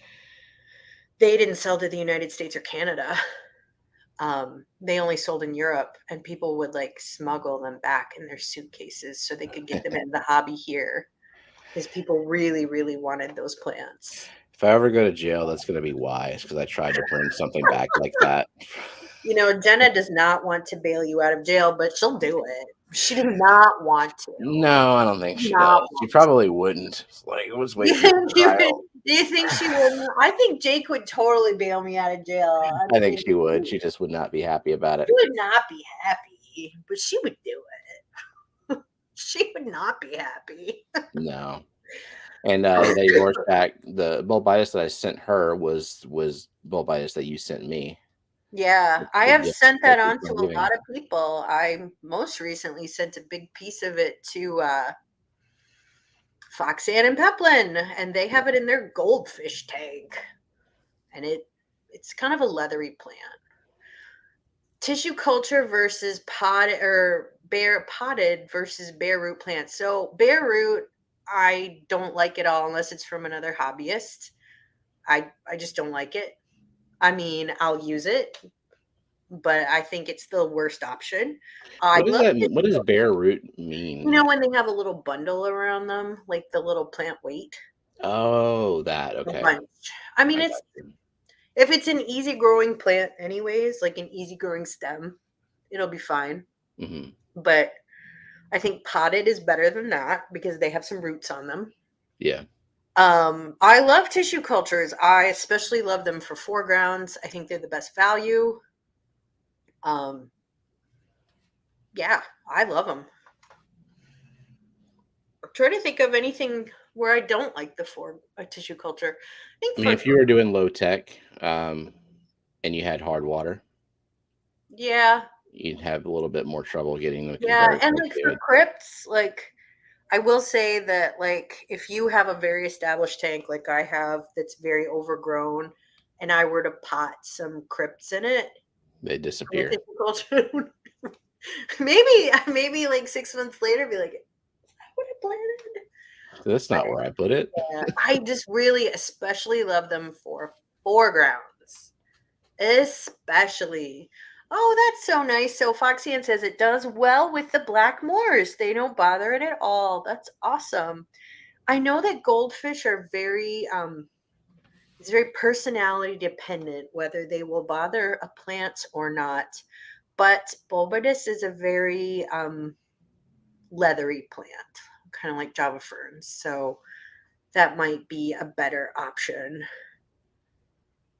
they didn't sell to the United States or Canada. They only sold in Europe, and people would like smuggle them back in their suitcases so they could get them into the hobby here because people really, really wanted those plants. If I ever go to jail, that's going to be wise because I tried to bring something back like that. You know, Jenna does not want to bail you out of jail, but she'll do it. She does not want to. No, I don't think she Not does. She want to. probably wouldn't. It's like, let's You wait for think she would? trial. Do you think she would? I think Jake would totally bail me out of jail. I I think mean, she would. She just would not be happy about she it. would not be happy, but she would do it. She would not be happy. No. And that divorce back, the bulbitis that I sent her was bulbitis that you sent me. Yeah, I The have gift sent that that you've on to been a giving. lot of people. I most recently sent a big piece of it to Foxanne and Peplin, and they have it in their goldfish tank. And it's kind of a leathery plant. Tissue culture versus pot or bare potted versus bare root plants. So bare root, I don't like it all unless it's from another hobbyist. I just don't like it. I mean, I'll use it, but I think it's the worst option. I What does love that? tissue What does culture. bare root You mean? know when they have a little bundle around them, like the little plant weight, Oh, that. a Okay, bunch. I mean, I it's got you. if it's an easy growing plant, anyways, like an easy growing stem, it'll be fine. Hmm. But I think potted is better than that because they have some roots on them. Yeah. I love tissue cultures. I especially love them for foregrounds. I think they're the best value. Um, yeah, I love them. I'm trying to think of anything where I don't like the for tissue culture. I think I mean, for if you were doing low tech, and you had hard water, yeah, you'd have a little bit more trouble getting them yeah, converted and like for into crypts, like I will say that like if you have a very established tank like I have that's very overgrown and I were to pot some crypts in it, they from a disappear. tissue culture, maybe like 6 months later be like, is that what I planted? That's But not where I put it. I just really especially love them for foregrounds. Especially. Oh, that's so nice. So Foxy says it does well with the black moors. They don't bother it at all. That's awesome. I know that goldfish are very it's very personality dependent whether they will bother a plant or not. But bulbardus is a very leathery plant, kind of like Java ferns. So that might be a better option.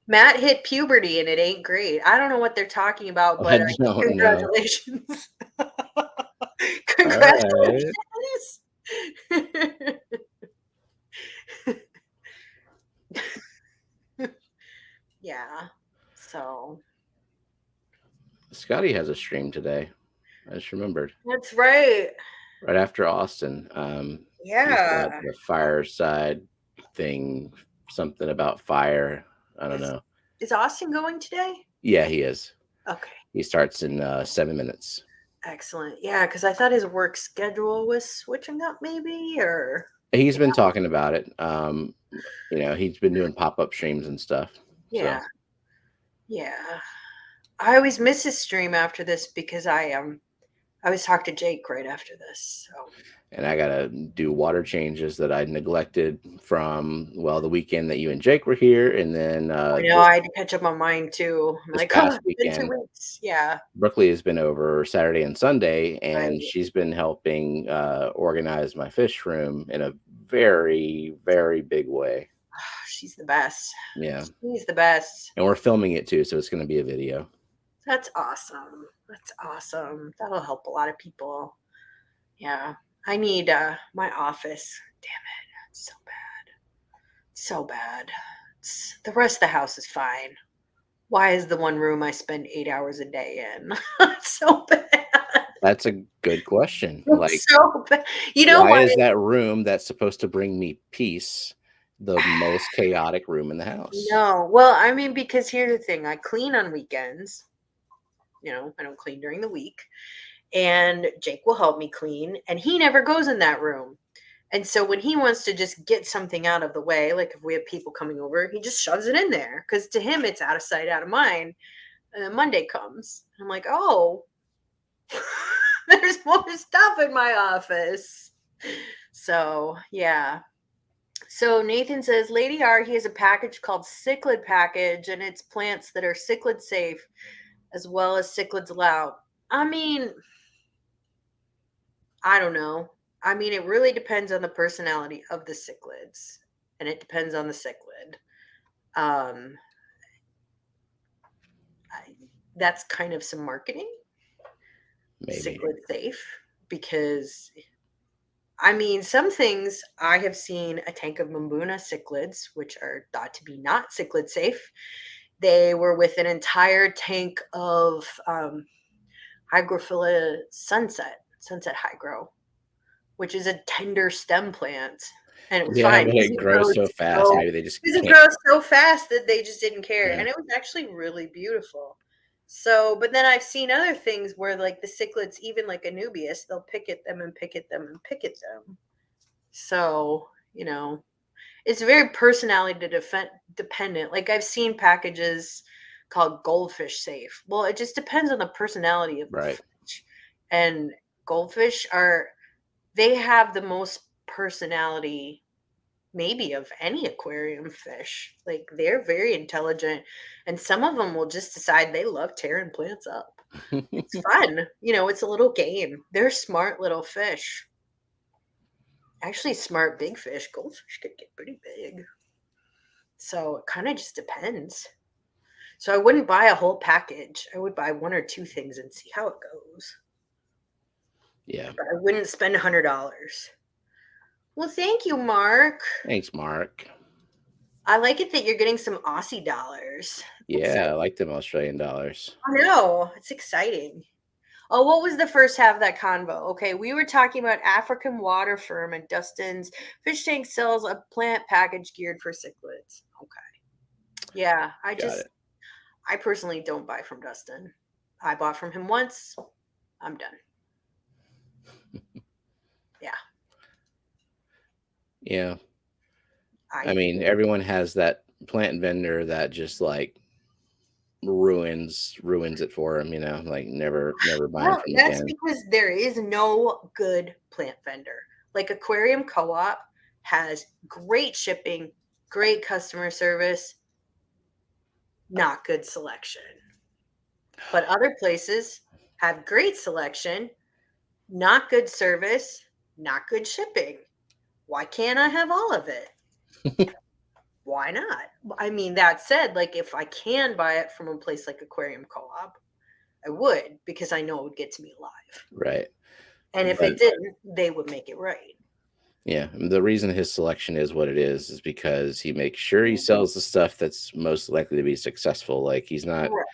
Matt hit puberty and it ain't great. I don't know what they're talking about, I but don't know. congratulations. All right. Congratulations. Yeah. So Scotty has a stream today. I just remembered. that's right. Right after Austin. He's got Yeah. the fireside thing, something about fire. I don't Is know. is Austin going today? Yeah, he is. Okay. He starts in 7 minutes. Excellent. Yeah, because I thought his work schedule was switching up maybe or He's yeah. been talking about it. He's been doing pop up streams and stuff. So Yeah. Yeah. I always miss his stream after this because I always talk to Jake right after this. So and I gotta do water changes that I neglected from the weekend that you and Jake were here, and then I know I had to catch up on mine too. I'm this like, oh, past it's been two weekend. weeks. Yeah. Brooklyn has been over Saturday and Sunday, and Right. she's been helping organize my fish room in a very, very big way. She's the best. Yeah, She's the best. and we're filming it too, so it's going to be a video. That's awesome. That's awesome. That'll help a lot of people. Yeah. I need my office. Damn it. It's so bad. So bad. The rest of the house is fine. Why is the one room I spend 8 hours a day in? It's so bad. That's a good question. Like, It's so bad. You know why why? is that room that's supposed to bring me peace the most chaotic room in the house? No. Well, I mean, because here's the thing I clean on weekends. I don't clean during the week. And Jake will help me clean, and he never goes in that room. And so when he wants to just get something out of the way, like if we have people coming over, he just shoves it in there because to him it's out of sight, out of mind. And then Monday comes. I'm like, oh, there's more stuff in my office. So, yeah. So Nathan says, Lady R, he has a package called Cichlid Package, and it's plants that are cichlid safe. as well as cichlids allow. I mean, I don't know. I mean, it really depends on the personality of the cichlids, and it depends on the cichlid. Um, I, that's kind of some marketing, Maybe. cichlid safe, because I mean, some things I have seen a tank of Mbuna cichlids, which are thought to be not cichlid safe. They were with an entire tank of Hygrophila sunset hygro, which is a tender stem plant. And it was Yeah, fine but because it grows so fast. Maybe they just it can't. grows so fast that they just didn't care. Yeah. And it was actually really beautiful. So, but then I've seen other things where like the cichlids, even like Anubias, they'll pick at them and pick at them and pick at them. So, it's very personality dependent. Like I've seen packages called goldfish safe. Well, it just depends on the personality of the Right. fish. And goldfish they have the most personality maybe of any aquarium fish. Like they're very intelligent and some of them will just decide they love tearing plants up. It's fun. It's a little game. They're smart little fish. Actually smart big fish. Goldfish could get pretty big. So it kind of just depends. So I wouldn't buy a whole package. I would buy one or two things and see how it goes. Yeah. But I wouldn't spend $100. Well, thank you, Mark. Thanks, Mark. I like it that you're getting some Aussie dollars. Yeah, I Exciting. like them Australian dollars. I know. It's exciting. Oh, what was the first half of that convo? Okay, we were talking about African Water Firm and Dustin's fish tank sells a plant package geared for cichlids. Okay. Yeah, Got it. I personally don't buy from Dustin. I bought from him once. I'm done. Yeah. Yeah. I I mean, everyone has that plant vendor that just like ruins it for them, like never buying Well, from that's again. because there is no good plant vendor. Like Aquarium Co-op has great shipping, great customer service, not good selection. But other places have great selection, not good service, not good shipping. Why can't I have all of it? Why not? I mean, that said, like if I can buy it from a place like Aquarium Co-op, I would because I know it would get to me alive. Right. And if it But didn't, they would make it right. yeah, the reason his selection is what it is because he makes sure he sells the stuff that's most likely to be successful. Like Right.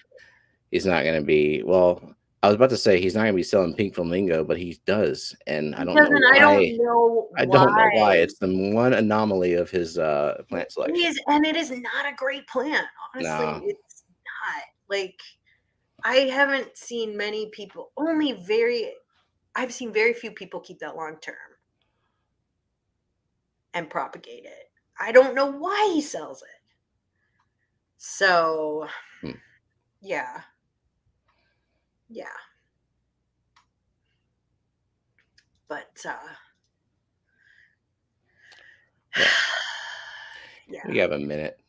he's not going to be, well, I was about to say he's not going to be selling pink flamingo, but he does, and I He don't know doesn't. I why. don't know I don't know why. why. It's the one anomaly of his plant It selection. is, and it is not a great plant. Honestly, No. it's not. Like I haven't seen many people. I've seen very few people keep that long term and propagate it. I don't know why he sells it. So, Hmm. yeah, yeah. But Yeah, yeah. we have a minute.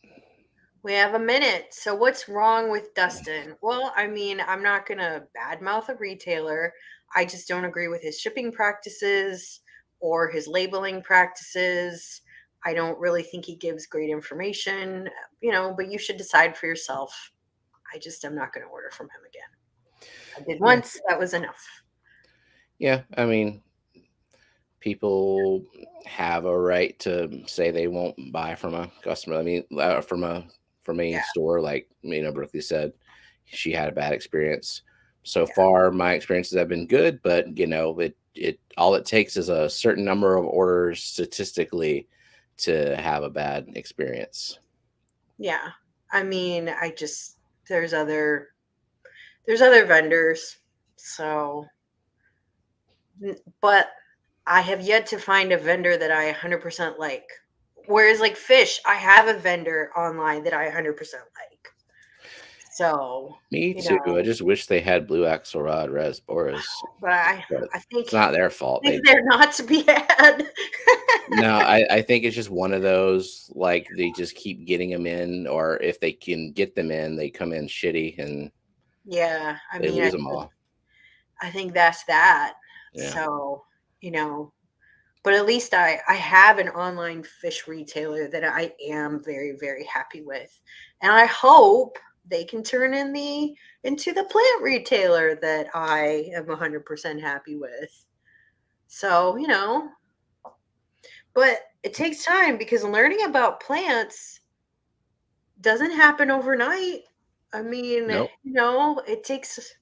We have a minute. So what's wrong with Dustin? Well, I mean, I'm not going to badmouth a retailer. I just don't agree with his shipping practices or his labeling practices. I don't really think he gives great information, but you should decide for yourself. I just am not going to order from him again. I did Yeah, once, that was enough. yeah. I mean, people have a right to say they won't buy from a customer. I mean, from a Yeah, store, like Brooklyn said, she had a bad experience. So yeah. far, my experiences have been good, but it all it takes is a certain number of orders statistically to have a bad experience. Yeah. I mean, there's other vendors. So, but I have yet to find a vendor that I 100% like. Whereas, like fish, I have a vendor online that I 100% like. So, Me you too. I know, just wish they had blue axelrod Boris, but but I think it's not their fault. they're not to be had. No, I think it's just one of those, like, they just keep getting them in, or if they can get them in, they come in shitty, and Yeah, I They mean, lose them all. I think that's that. Yeah. So, you know, but at least I have an online fish retailer that I am very, very happy with. And I hope they can turn into the plant retailer that I am 100% happy with. So, but it takes time because learning about plants doesn't happen overnight. I mean, Nope. it takes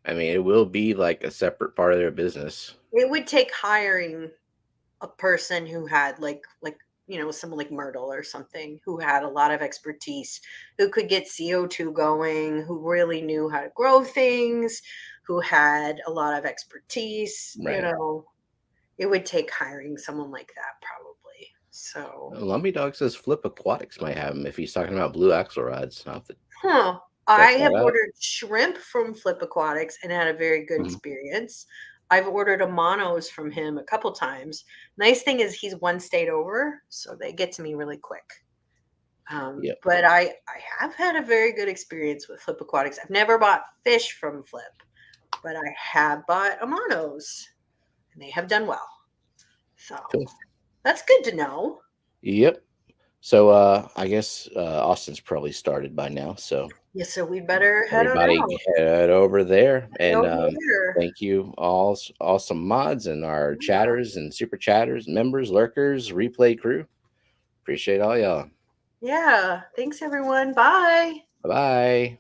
I mean, it will be like a separate part of their business. it would take hiring a person who had someone like Myrtle or something who had a lot of expertise, who could get CO2 going, who really knew how to grow things, who had a lot of expertise. Right. It would take hiring someone like that probably. So, Lumpy Dog says Flip Aquatics might have them if he's talking about blue axelrods. I'll have to huh. I check have that out. ordered shrimp from Flip Aquatics and had a very good Mhm. experience. I've ordered a monos from him a couple times. Nice thing is he's one state over, so they get to me really quick. Yep. But I have had a very good experience with Flip Aquatics. I've never bought fish from Flip, but I have bought Amanos, and they have done well. So Cool. that's good to know. Yep. So I guess Austin's probably started by now. So Yes, so we better head on everybody out. head over there, Head and over there. thank you all, awesome mods and our Yeah. chatters and super chatters, members, lurkers, replay crew. Appreciate all y'all. Yeah. Thanks everyone. Bye. Bye bye.